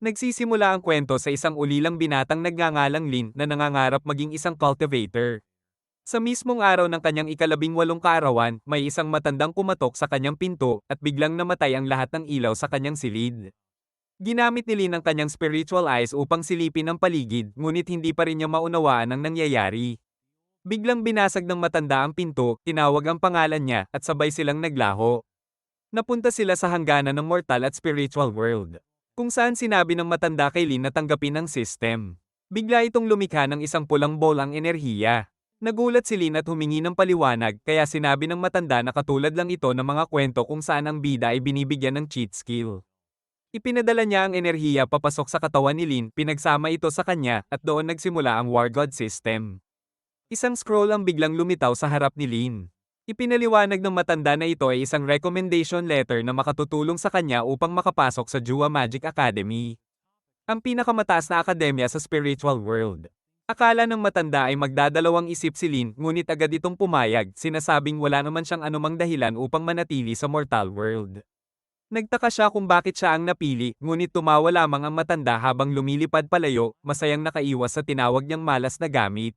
Nagsisimula ang kwento sa isang ulilang binatang nagngangalang Lin na nangangarap maging isang cultivator. Sa mismong araw ng kanyang ikalabing-walong kaarawan, may isang matandang kumatok sa kanyang pinto at biglang namatay ang lahat ng ilaw sa kanyang silid. Ginamit ni Lin ang kanyang spiritual eyes upang silipin ang paligid, ngunit hindi pa rin niya maunawaan ang nangyayari. Biglang binasag ng matanda ang pinto, tinawag ang pangalan niya, at sabay silang naglaho. Napunta sila sa hangganan ng mortal at spiritual world, kung saan sinabi ng matanda kay Lin na tanggapin ang system. Bigla itong lumikha ng isang pulang bolang enerhiya. Nagulat si Lin at humingi ng paliwanag, kaya sinabi ng matanda na katulad lang ito ng mga kwento kung saan ang bida ay binibigyan ng cheat skill. Ipinadala niya ang enerhiya papasok sa katawan ni Lin, pinagsama ito sa kanya, at doon nagsimula ang War God system. Isang scroll ang biglang lumitaw sa harap ni Lin. Ipinaliwanag ng matanda na ito ay isang recommendation letter na makatutulong sa kanya upang makapasok sa Jua Magic Academy, ang pinakamataas na akademya sa spiritual world. Akala ng matanda ay magdadalawang isip si Lin, ngunit agad itong pumayag, sinasabing wala naman siyang anumang dahilan upang manatili sa mortal world. Nagtaka siya kung bakit siya ang napili, ngunit tumawa lamang ang matanda habang lumilipad palayo, masayang nakaiwas sa tinawag niyang malas na gamit.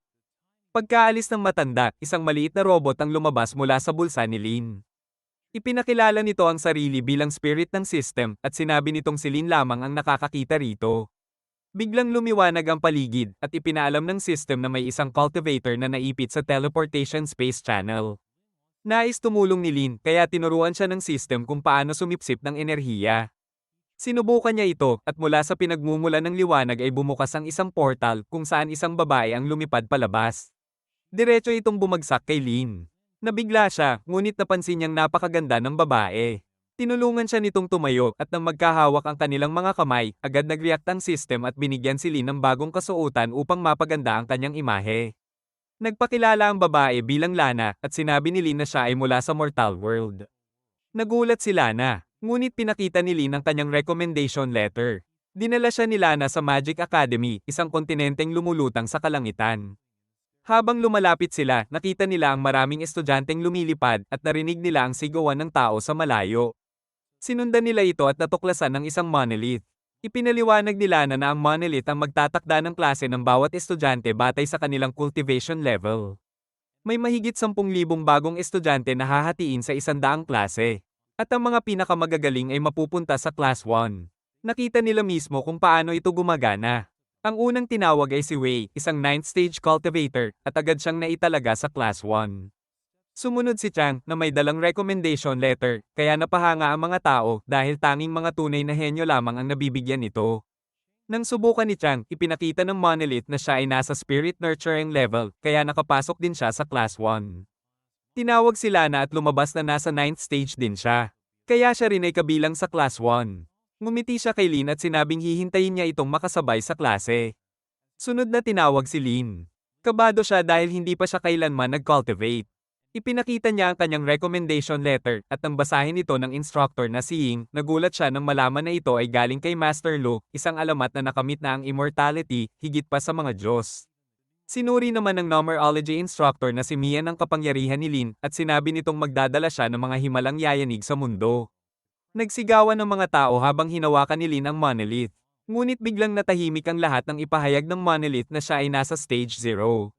Pagkaalis ng matanda, isang maliit na robot ang lumabas mula sa bulsa ni Lin. Ipinakilala nito ang sarili bilang spirit ng system, at sinabi nitong si Lin lamang ang nakakakita rito. Biglang lumiwanag ang paligid, at ipinaalam ng system na may isang cultivator na naipit sa teleportation space channel. Nais tumulong ni Lin, kaya tinuruan siya ng system kung paano sumipsip ng enerhiya. Sinubukan niya ito, at mula sa pinagmumula ng liwanag ay bumukas ang isang portal kung saan isang babae ang lumipad palabas. Diretso itong bumagsak kay Lin. Nabigla siya, ngunit napansin niyang napakaganda ng babae. Tinulungan siya nitong tumayo, at nang magkahawak ang kanilang mga kamay, agad nag-react ang system at binigyan si Lin ng bagong kasuotan upang mapaganda ang kanyang imahe. Nagpakilala ang babae bilang Lana, at sinabi ni Lin na siya ay mula sa mortal world. Nagulat si Lana, ngunit pinakita ni Lin ang kanyang recommendation letter. Dinala siya ni Lana sa Magic Academy, isang kontinenteng lumulutang sa kalangitan. Habang lumalapit sila, nakita nila ang maraming estudyanteng lumilipad at narinig nila ang sigawan ng tao sa malayo. Sinundan nila ito at natuklasan ng isang monolith. Ipinaliwanag ni Lana na ang monolith ang magtatakda ng klase ng bawat estudyante batay sa kanilang cultivation level. May mahigit 10,000 bagong estudyante na hahatiin sa 100 klase. At ang mga pinakamagagaling ay mapupunta sa Class 1. Nakita nila mismo kung paano ito gumagana. Ang unang tinawag ay si Wei, isang 9th stage cultivator, at agad siyang naitalaga sa Class 1. Sumunod si Chang, na may dalang recommendation letter, kaya napahanga ang mga tao dahil tanging mga tunay na henyo lamang ang nabibigyan nito. Nang subukan ni Chang, ipinakita ng monolith na siya ay nasa spirit nurturing level, kaya nakapasok din siya sa Class 1. Tinawag si Lana at lumabas na nasa 9th stage din siya. Kaya siya rin ay kabilang sa Class 1. Ngumiti siya kay Lin at sinabing hihintayin niya itong makasabay sa klase. Sunod na tinawag si Lin. Kabado siya dahil hindi pa siya kailanman nag-cultivate. Ipinakita niya ang kanyang recommendation letter, at nang basahin ito ng instructor na si Ying, nagulat siya nang malaman na ito ay galing kay Master Lu, isang alamat na nakamit na ang immortality, higit pa sa mga Diyos. Sinuri naman ng numerology instructor na si Mian ang kapangyarihan ni Lin, at sinabi nitong magdadala siya ng mga himalang yayanig sa mundo. Nagsigawan ng mga tao habang hinawakan ni Lin ang monolith. Ngunit biglang natahimik ang lahat ng ipahayag ng monolith na siya ay nasa stage 0.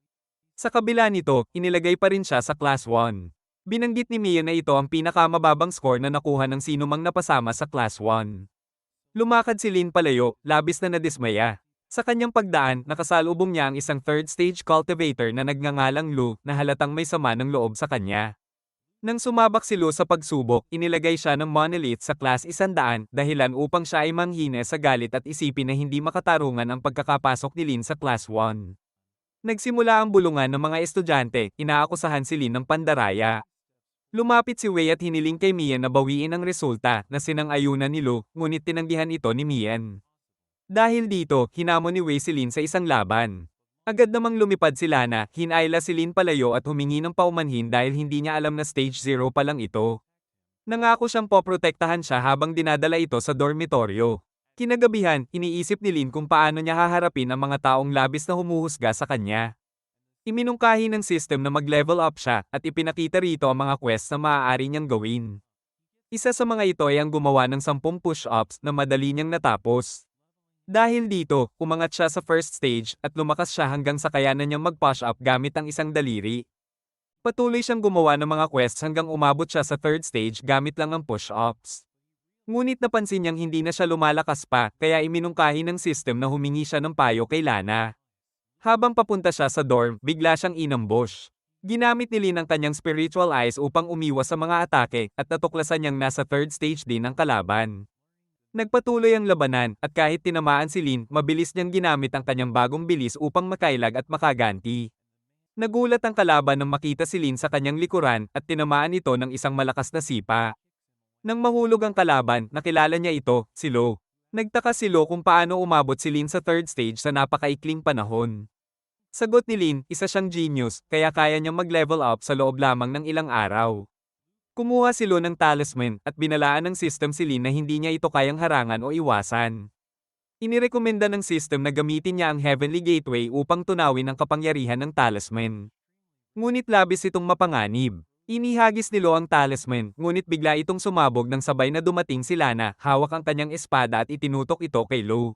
Sa kabila nito, inilagay pa rin siya sa Class 1. Binanggit ni Mia na ito ang pinakamababang score na nakuha ng sinumang napasama sa Class 1. Lumakad si Lin palayo, labis na nadismaya. Sa kanyang pagdaan, nakasalubong niya ang isang 3rd stage cultivator na nagngangalang Lu, na halatang may sama ng loob sa kanya. Nang sumabak si Lu sa pagsubok, inilagay siya ng monolith sa Class 100, dahilan upang siya ay manghina sa galit at isipin na hindi makatarungan ang pagkakapasok ni Lin sa Class 1. Nagsimula ang bulungan ng mga estudyante, inaakusahan si Lin ng pandaraya. Lumapit si Wei at hiniling kay Mian na bawiin ang resulta na sinang-ayunan ni Lu, ngunit tinanggihan ito ni Mian. Dahil dito, hinamon ni Wei si Lin sa isang laban. Agad namang lumipad si Lana, hinayla si Lin palayo at humingi ng paumanhin dahil hindi niya alam na stage 0 pa lang ito. Nangako siyang poprotektahan siya habang dinadala ito sa dormitoryo. Kinagabihan, iniisip ni Lin kung paano niya haharapin ang mga taong labis na humuhusga sa kanya. Iminungkahi ng system na mag-level up siya at ipinakita rito ang mga quests na maaari niyang gawin. Isa sa mga ito ay ang gumawa ng 10 push-ups na madali niyang natapos. Dahil dito, umangat siya sa first stage at lumakas siya hanggang sa kayanan niyang mag-push up gamit ang isang daliri. Patuloy siyang gumawa ng mga quests hanggang umabot siya sa third stage gamit lang ang push-ups. Ngunit napansin niyang hindi na siya lumalakas pa, kaya iminungkahi ng system na humingi siya ng payo kay Lana. Habang papunta siya sa dorm, bigla siyang inambush. Ginamit ni Lin ang kanyang spiritual eyes upang umiwas sa mga atake at natuklasan niyang nasa third stage din ang kalaban. Nagpatuloy ang labanan at kahit tinamaan si Lin, mabilis niyang ginamit ang kanyang bagong bilis upang makailag at makaganti. Nagulat ang kalaban nang makita si Lin sa kanyang likuran at tinamaan ito ng isang malakas na sipa. Nang mahulog ang kalaban, nakilala niya ito, si Lo. Nagtaka si Lo kung paano umabot si Lin sa third stage sa napakaikling panahon. Sagot ni Lin, isa siyang genius, kaya kaya niyang mag-level up sa loob lamang ng ilang araw. Kumuha si Lo ng talisman at binalaan ng system si Lin na hindi niya ito kayang harangan o iwasan. Inirekomenda ng system na gamitin niya ang Heavenly Gateway upang tunawin ang kapangyarihan ng talisman. Ngunit labis itong mapanganib. Inihagis ni Lo ang talisman, ngunit bigla itong sumabog nang sabay na dumating si Lana, hawak ang kanyang espada at itinutok ito kay Lo.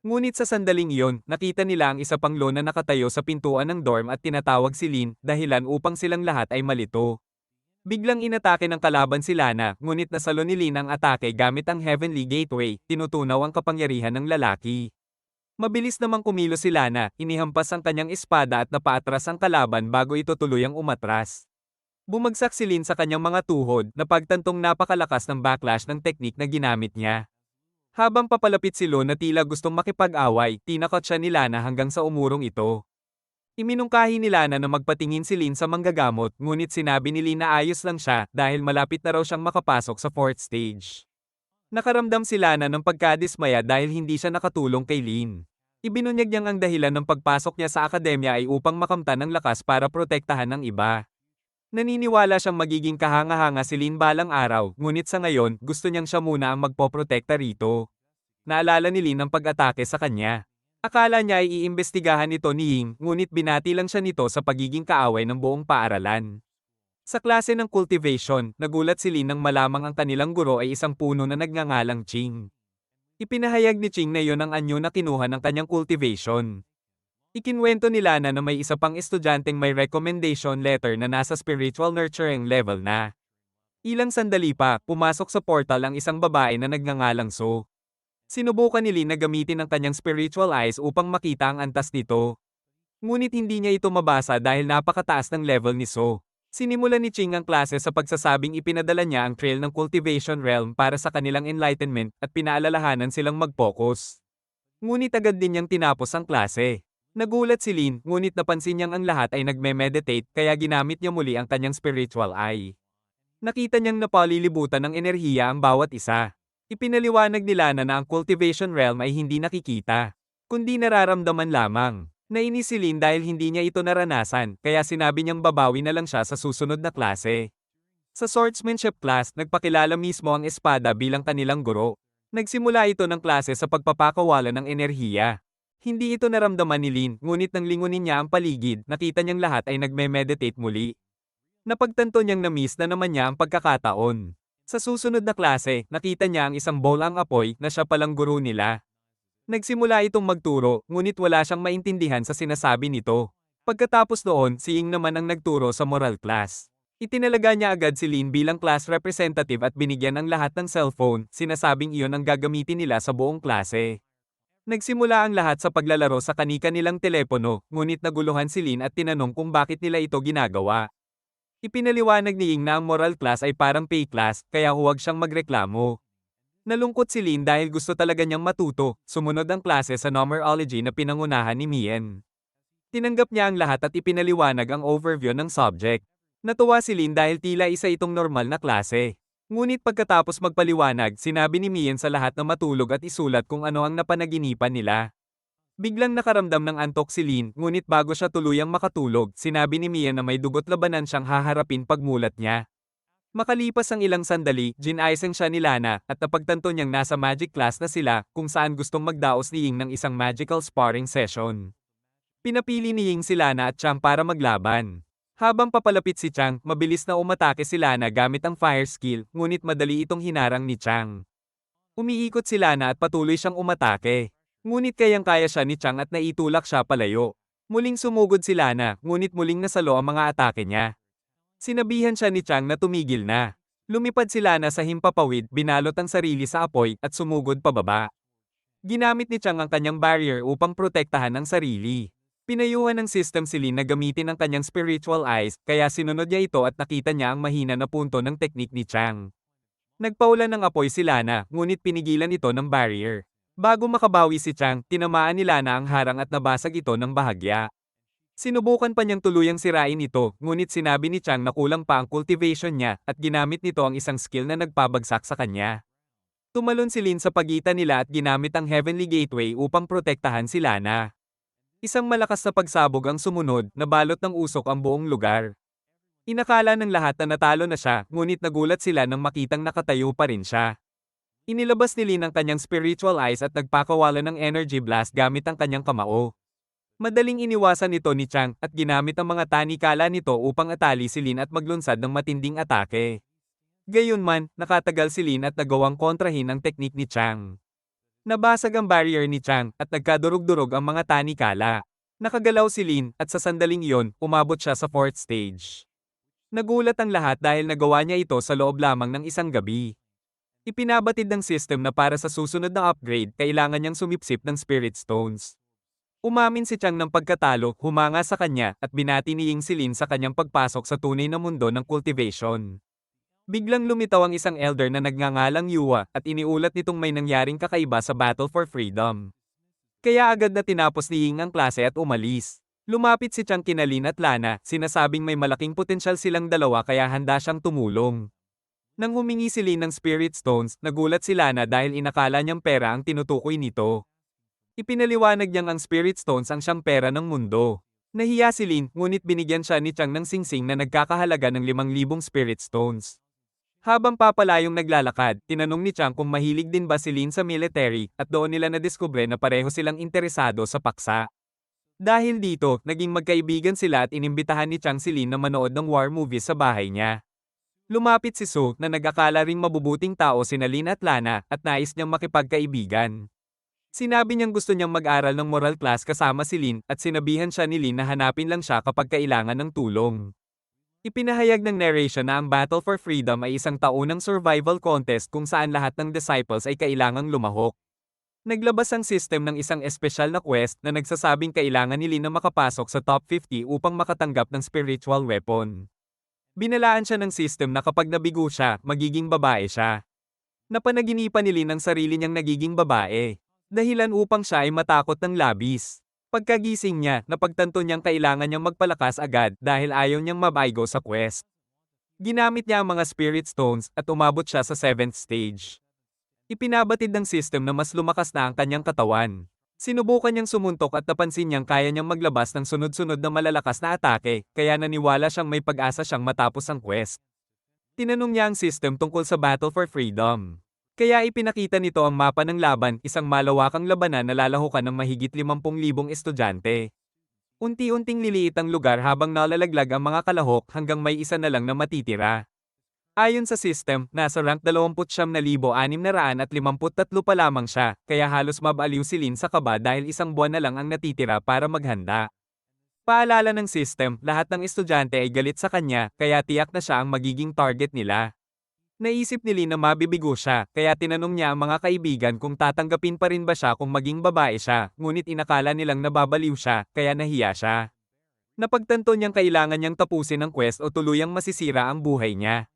Ngunit sa sandaling iyon, nakita nila ang isa pang Lo na nakatayo sa pintuan ng dorm at tinatawag si Lin, dahilan upang silang lahat ay malito. Biglang inatake ng kalaban si Lana, ngunit nasalo ni Lin ang atake gamit ang Heavenly Gateway, tinutunaw ang kapangyarihan ng lalaki. Mabilis namang kumilos si Lana, inihampas ang kanyang espada at napaatras ang kalaban bago ito tuluyang umatras. Bumagsak si Lin sa kanyang mga tuhod, napagtantong napakalakas ng backlash ng teknik na ginamit niya. Habang papalapit si Lo na tila gustong makipag-away, tinakot siya ni Lana hanggang sa umurong ito. Iminungkahi ni Lana na magpatingin si Lin sa manggagamot, ngunit sinabi ni Lin na ayos lang siya dahil malapit na raw siyang makapasok sa fourth stage. Nakaramdam si Lana ng pagkadismaya dahil hindi siya nakatulong kay Lin. Ibinunyag niyang ang dahilan ng pagpasok niya sa akademya ay upang makamtan ng lakas para protektahan ng iba. Naniniwala siyang magiging kahanga-hanga si Lin balang araw, ngunit sa ngayon, gusto niyang siya muna ang magpoprotekta rito. Naalala ni Lin ang pag-atake sa kanya. Akala niya ay iimbestigahan ito ni Ying, ngunit binati lang siya nito sa pagiging kaaway ng buong paaralan. Sa klase ng cultivation, nagulat si Lin nang malamang ang kanilang guro ay isang puno na nagngangalang Ching. Ipinahayag ni Ching na iyon ang anyo na kinuha ng kanyang cultivation. Ikinwento ni Lana na may isa pang estudyanteng may recommendation letter na nasa spiritual nurturing level na. Ilang sandali pa, pumasok sa portal ang isang babae na nagngangalang So. Sinubukan ni Lin na gamitin ang kanyang spiritual eyes upang makita ang antas nito. Ngunit hindi niya ito mabasa dahil napakataas ng level ni So. Sinimulan ni Ching ang klase sa pagsasabing ipinadala niya ang trail ng cultivation realm para sa kanilang enlightenment at pinaalalahanan silang mag-focus. Ngunit agad din niyang tinapos ang klase. Nagulat si Lin, ngunit napansin niyang ang lahat ay nagme-meditate kaya ginamit niya muli ang kanyang spiritual eye. Nakita niyang napalilibutan ng enerhiya ang bawat isa. Ipinaliwanag ni Lana na ang cultivation realm ay hindi nakikita, kundi nararamdaman lamang. Nainis si Lin dahil hindi niya ito naranasan, kaya sinabi niyang babawi na lang siya sa susunod na klase. Sa swordsmanship class, nagpakilala mismo ang espada bilang kanilang guro. Nagsimula ito ng klase sa pagpapakawala ng enerhiya. Hindi ito naramdaman ni Lin, ngunit nang lingunin niya ang paligid, nakita niyang lahat ay nagme-meditate muli. Napagtanto niyang na-miss na naman niya ang pagkakataon. Sa susunod na klase, nakita niya ang isang bowl ang apoy na siya palang guro nila. Nagsimula itong magturo, ngunit wala siyang maintindihan sa sinasabi nito. Pagkatapos noon, si Ying naman ang nagturo sa moral class. Itinalaga niya agad si Lin bilang class representative at binigyan ng lahat ng cellphone, sinasabing iyon ang gagamitin nila sa buong klase. Nagsimula ang lahat sa paglalaro sa kani-kanilang telepono, ngunit naguluhan si Lin at tinanong kung bakit nila ito ginagawa. Ipinaliwanag ni Ying na ang moral class ay parang pay class, kaya huwag siyang magreklamo. Nalungkot si Lin dahil gusto talaga niyang matuto, sumunod ang klase sa numerology na pinangunahan ni Mien. Tinanggap niya ang lahat at ipinaliwanag ang overview ng subject. Natuwa si Lin dahil tila isa itong normal na klase. Ngunit pagkatapos magpaliwanag, sinabi ni Mien sa lahat na matulog at isulat kung ano ang napanaginipan nila. Biglang nakaramdam ng antok si Lin, ngunit bago siya tuluyang makatulog, sinabi ni Mien na may dugot labanan siyang haharapin pagmulat niya. Makalipas ang ilang sandali, ginaisang siya ni Lana, at napagtanto niyang nasa magic class na sila, kung saan gustong magdaos ni Ying ng isang magical sparring session. Pinapili ni Ying si Lana at Chang para maglaban. Habang papalapit si Chang, mabilis na umatake si Lana gamit ang fire skill, ngunit madali itong hinarang ni Chang. Umiikot si Lana at patuloy siyang umatake. Ngunit kayang-kaya siya ni Chang at naitulak siya palayo. Muling sumugod si Lana, ngunit muling nasalo ang mga atake niya. Sinabihan siya ni Chang na tumigil na. Lumipad si Lana sa himpapawid, binalot ang sarili sa apoy, at sumugod pababa. Ginamit ni Chang ang kanyang barrier upang protektahan ang sarili. Pinayuhan ng system si Lin na gamitin ang kanyang spiritual eyes, kaya sinunod niya ito at nakita niya ang mahina na punto ng teknik ni Chang. Nagpaulan ng apoy si Lana, ngunit pinigilan ito ng barrier. Bago makabawi si Chang, tinamaan ni Lana ang harang at nabasag ito ng bahagya. Sinubukan pa niyang tuluyang sirain ito, ngunit sinabi ni Chang na kulang pa ang cultivation niya, at ginamit nito ang isang skill na nagpabagsak sa kanya. Tumalon si Lin sa pagitan nila at ginamit ang Heavenly Gateway upang protektahan si Lana. Isang malakas na pagsabog ang sumunod, nabalot ng usok ang buong lugar. Inakala ng lahat na natalo na siya, ngunit nagulat sila nang makitang nakatayo pa rin siya. Inilabas ni Lin ang kanyang spiritual eyes at nagpakawala ng energy blast gamit ang kanyang kamao. Madaling iniwasan nito ni Chang at ginamit ang mga tanikala nito upang atali si Lin at maglunsad ng matinding atake. Gayunman, nakatagal si Lin at nagawang kontrahin ang teknik ni Chang. Nabasag ang barrier ni Chang at nagkadurog-durog ang mga tanikala. Nakagalaw si Lin at sa sandaling iyon, umabot siya sa 4th stage. Nagulat ang lahat dahil nagawa niya ito sa loob lamang ng isang gabi. Ipinabatid ng system na para sa susunod na upgrade, kailangan niyang sumipsip ng Spirit Stones. Umamin si Chang ng pagkatalo, humanga sa kanya, at binati ni Ying si Lin sa kanyang pagpasok sa tunay na mundo ng cultivation. Biglang lumitaw ang isang elder na nagngangalang Yua, at iniulat nitong may nangyaring kakaiba sa Battle for Freedom. Kaya agad na tinapos ni Ying ang klase at umalis. Lumapit si Chang kina Lin at Lana, sinasabing may malaking potensyal silang dalawa kaya handa siyang tumulong. Nang humingi si Lin ng Spirit Stones, nagulat si Lana dahil inakala niyang pera ang tinutukoy nito. Ipinaliwanag niyang ang Spirit Stones ang siyang pera ng mundo. Nahiya si Lin, ngunit binigyan siya ni Chang ng singsing na nagkakahalaga ng 5,000 Spirit Stones. Habang papalayong naglalakad, tinanong ni Chang kung mahilig din ba si Lin sa military, at doon nila nadiskubre na pareho silang interesado sa paksa. Dahil dito, naging magkaibigan sila at inimbitahan ni Chang si Lin na manood ng war movies sa bahay niya. Lumapit si Su, na nag-akala ring mabubuting tao sina Lin at Lana, at nais niyang makipagkaibigan. Sinabi niyang gusto niyang mag-aral ng moral class kasama si Lin, at sinabihan siya ni Lin na hanapin lang siya kapag kailangan ng tulong. Ipinahayag ng narration na ang Battle for Freedom ay isang taunang survival contest kung saan lahat ng disciples ay kailangang lumahok. Naglabas ang system ng isang espesyal na quest na nagsasabing kailangan ni Lin na makapasok sa top 50 upang makatanggap ng spiritual weapon. Binalaan siya ng system na kapag nabigo siya, magiging babae siya. Napanaginipan ni Lin ang sarili niyang nagiging babae. Dahilan upang siya ay matakot ng labis. Pagkagising niya, napagtanto niyang kailangan niyang magpalakas agad dahil ayaw niyang mabaigo sa quest. Ginamit niya ang mga Spirit Stones at umabot siya sa 7th stage. Ipinabatid ng system na mas lumakas na ang kanyang katawan. Sinubukan niyang sumuntok at napansin niyang kaya niyang maglabas ng sunod-sunod na malalakas na atake, kaya naniwala siyang may pag-asa siyang matapos ang quest. Tinanong niya ang system tungkol sa Battle for Freedom. Kaya ipinakita nito ang mapa ng laban, isang malawakang labanan na lalahukan ng mahigit 50,000 estudyante. Unti-unting liliit ang lugar habang nalalaglag ang mga kalahok hanggang may isa na lang na matitira. Ayon sa system, nasa rank 29,653 pa lamang siya, kaya halos mabaliw si Lin sa kaba dahil isang buwan na lang ang natitira para maghanda. Paalala ng system, lahat ng estudyante ay galit sa kanya, kaya tiyak na siya ang magiging target nila. Naisip ni Lin na mabibigo siya, kaya tinanong niya ang mga kaibigan kung tatanggapin pa rin ba siya kung maging babae siya, ngunit inakala nilang nababaliw siya, kaya nahiya siya. Napagtanto niyang kailangan niyang tapusin ang quest o tuluyang masisira ang buhay niya.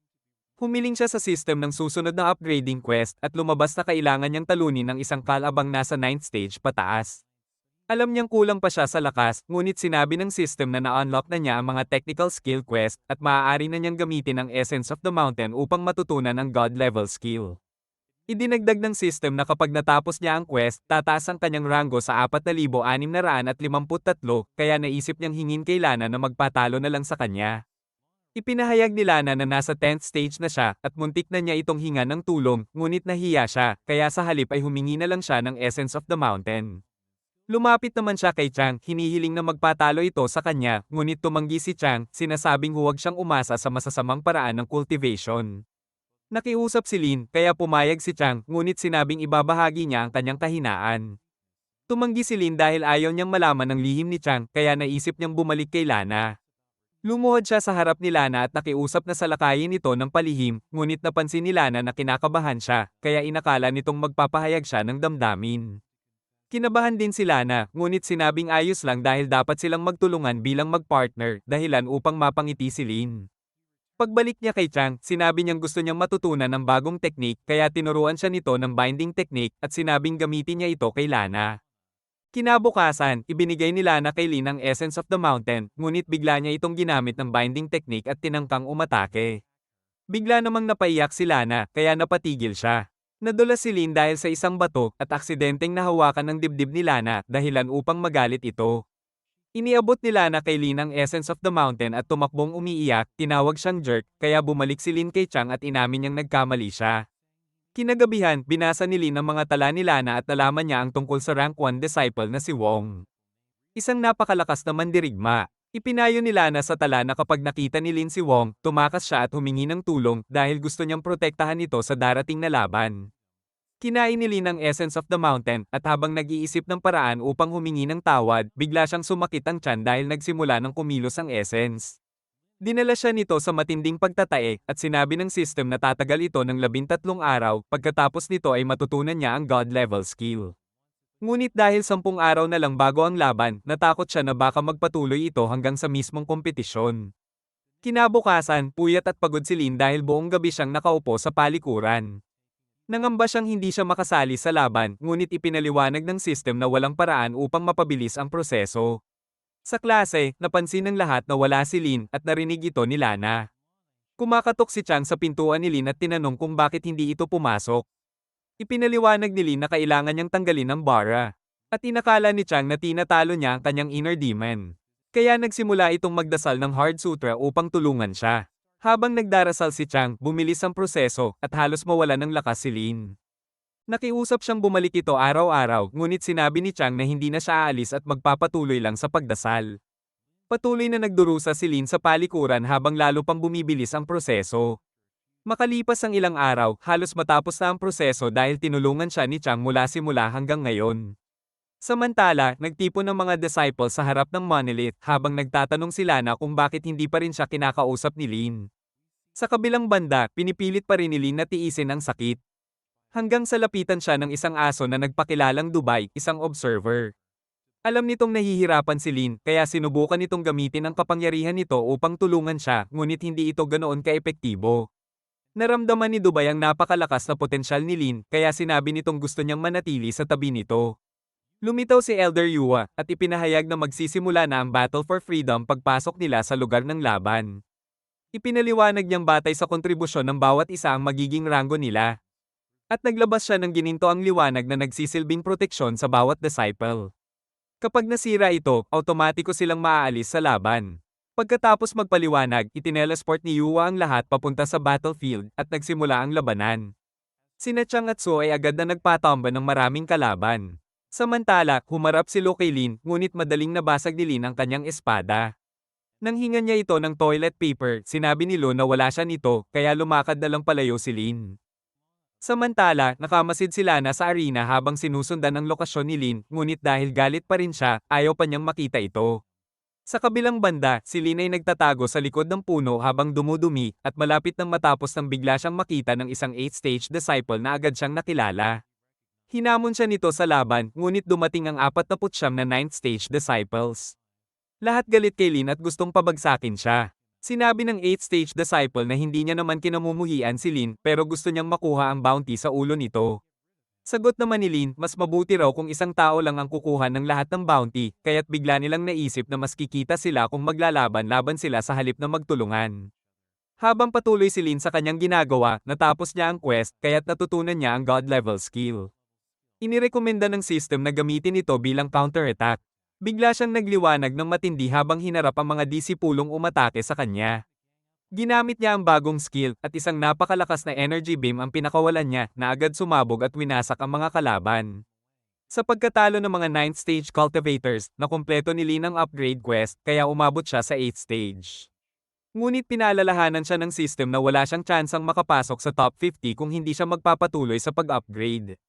Humiling siya sa system ng susunod na upgrading quest at lumabas na kailangan niyang talunin ang isang kalabang nasa 9th stage pataas. Alam niyang kulang pa siya sa lakas, ngunit sinabi ng system na na-unlock na niya ang mga technical skill quest at maaari na niyang gamitin ang Essence of the Mountain upang matutunan ang God-level skill. Idinagdag ng system na kapag natapos niya ang quest, tataas ang kanyang rango sa 4,653, kaya naisip niyang hingin kay Lana na magpatalo na lang sa kanya. Ipinahayag ni Lana na nasa 10th stage na siya at muntik na niya itong hinga ng tulong, ngunit nahiya siya, kaya sa halip ay humingi na lang siya ng Essence of the Mountain. Lumapit naman siya kay Chang, hinihiling na magpatalo ito sa kanya, ngunit tumanggi si Chang, sinasabing huwag siyang umasa sa masasamang paraan ng cultivation. Nakiusap si Lin, kaya pumayag si Chang, ngunit sinabing ibabahagi niya ang kanyang kahinaan. Tumanggi si Lin dahil ayaw niyang malaman ang lihim ni Chang kaya naisip niyang bumalik kay Lana. Lumuhod siya sa harap ni Lana at nakiusap na salakayin ito ng palihim, ngunit napansin ni Lana na kinakabahan siya, kaya inakala nitong magpapahayag siya ng damdamin. Kinabahan din si Lana, ngunit sinabing ayos lang dahil dapat silang magtulungan bilang magpartner, dahilan upang mapangiti si Lin. Pagbalik niya kay Chang, sinabi niyang gusto niyang matutunan ng bagong teknik kaya tinuruan siya nito ng binding technique at sinabing gamitin niya ito kay Lana. Kinabukasan, ibinigay ni Lana kay Lin ang Essence of the Mountain, ngunit bigla niya itong ginamit ng binding technique at tinangkang umatake. Bigla namang napaiyak si Lana, kaya napatigil siya. Nadulas si Lin dahil sa isang bato at aksidenteng nahawakan ng dibdib ni Lana, dahilan upang magalit ito. Iniabot ni Lana kay Lin ang Essence of the Mountain at tumakbong umiiyak, tinawag siyang jerk, kaya bumalik si Lin kay Chang at inamin niyang nagkamali siya. Kinagabihan, binasa ni Lin ang mga tala ni Lana at nalaman niya ang tungkol sa rank 1 disciple na si Wong. Isang napakalakas na mandirigma. Ipinayo ni Lana sa tala na kapag nakita ni Lin si Wong, tumakas siya at humingi ng tulong dahil gusto niyang protektahan ito sa darating na laban. Kinain ni Lin ang Essence of the Mountain at habang nag-iisip ng paraan upang humingi ng tawad, bigla siyang sumakit ang tiyan dahil nagsimula ng kumilos ang Essence. Dinala siya nito sa matinding pagtatae at sinabi ng system na tatagal ito ng 13 araw, pagkatapos nito ay matutunan niya ang God level skill. Ngunit dahil 10 araw na lang bago ang laban, natakot siya na baka magpatuloy ito hanggang sa mismong kompetisyon. Kinabukasan, puyat at pagod si Lin dahil buong gabi siyang nakaupo sa palikuran. Nangamba siyang hindi siya makasali sa laban, ngunit ipinaliwanag ng system na walang paraan upang mapabilis ang proseso. Sa klase, napansin ng lahat na wala si Lin at narinig ito ni Lana. Kumakatok si Chang sa pintuan ni Lin at tinanong kung bakit hindi ito pumasok. Ipinaliwanag ni Lin na kailangan niyang tanggalin ang bara. At inakala ni Chang na tinatalo niya ang kanyang inner demon. Kaya nagsimula itong magdasal ng Hard Sutra upang tulungan siya. Habang nagdarasal si Chang, bumilis ang proseso at halos mawala ng lakas si Lin. Nakiusap siyang bumalik ito araw-araw, ngunit sinabi ni Chang na hindi na siya aalis at magpapatuloy lang sa pagdasal. Patuloy na nagdurusa si Lin sa palikuran habang lalo pang bumibilis ang proseso. Makalipas ang ilang araw, halos matapos na ang proseso dahil tinulungan siya ni Chang mula simula hanggang ngayon. Samantala, nagtipon ng mga disciples sa harap ng monolith habang nagtatanong sila na kung bakit hindi pa rin siya kinakausap ni Lin. Sa kabilang banda, pinipilit pa rin ni Lin na tiisin ang sakit. Hanggang sa lapitan siya ng isang aso na nagpakilalang Dubai, isang observer. Alam nitong nahihirapan si Lin, kaya sinubukan nitong gamitin ang kapangyarihan nito upang tulungan siya, ngunit hindi ito ganoon kaepektibo. Naramdaman ni Dubai ang napakalakas na potensyal ni Lin, kaya sinabi nitong gusto niyang manatili sa tabi nito. Lumitaw si Elder Yua, at ipinahayag na magsisimula na ang Battle for Freedom pagpasok nila sa lugar ng laban. Ipinaliwanag niyang batay sa kontribusyon ng bawat isa ang magiging ranggo nila. At naglabas siya ng gininto ang liwanag na nagsisilbing proteksyon sa bawat disciple. Kapag nasira ito, automatiko silang maaalis sa laban. Pagkatapos magpaliwanag, itinelesport ni Yua ang lahat papunta sa battlefield at nagsimula ang labanan. Sina Chang at Su ay agad na nagpatomba ng maraming kalaban. Samantala, humarap si Lu kay Lin, ngunit madaling nabasag ni Lin ang kanyang espada. Nang hingan niya ito ng toilet paper, sinabi ni Lu na wala siya nito, kaya lumakad na lang palayo si Lin. Samantala, nakamasid si Lana sa arena habang sinusundan ang lokasyon ni Lin, ngunit dahil galit pa rin siya, ayaw pa niyang makita ito. Sa kabilang banda, si Lin ay nagtatago sa likod ng puno habang dumudumi, at malapit nang matapos nang bigla siyang makita ng isang 8th-stage disciple na agad siyang nakilala. Hinamon siya nito sa laban, ngunit dumating ang 49 na 9th-stage disciples. Lahat galit kay Lin at gustong pabagsakin siya. Sinabi ng 8th-stage disciple na hindi niya naman kinamumuhian si Lin pero gusto niyang makuha ang bounty sa ulo nito. Sagot naman ni Lin, mas mabuti raw kung isang tao lang ang kukuha ng lahat ng bounty, kaya't bigla nilang naisip na mas kikita sila kung maglalaban-laban sila sa halip na magtulungan. Habang patuloy si Lin sa kanyang ginagawa, natapos niya ang quest, kaya't natutunan niya ang God level skill. Inirekomenda ng system na gamitin ito bilang counter-attack. Bigla siyang nagliwanag ng matindi habang hinarap ang mga disipulong umatake sa kanya. Ginamit niya ang bagong skill at isang napakalakas na energy beam ang pinakawalan niya na agad sumabog at winasak ang mga kalaban. Sa pagkatalo ng mga 9th stage cultivators, nakumpleto ni Lin ang upgrade quest kaya umabot siya sa 8th stage. Ngunit pinaalalahanan siya ng system na wala siyang tsansang makapasok sa top 50 kung hindi siya magpapatuloy sa pag-upgrade.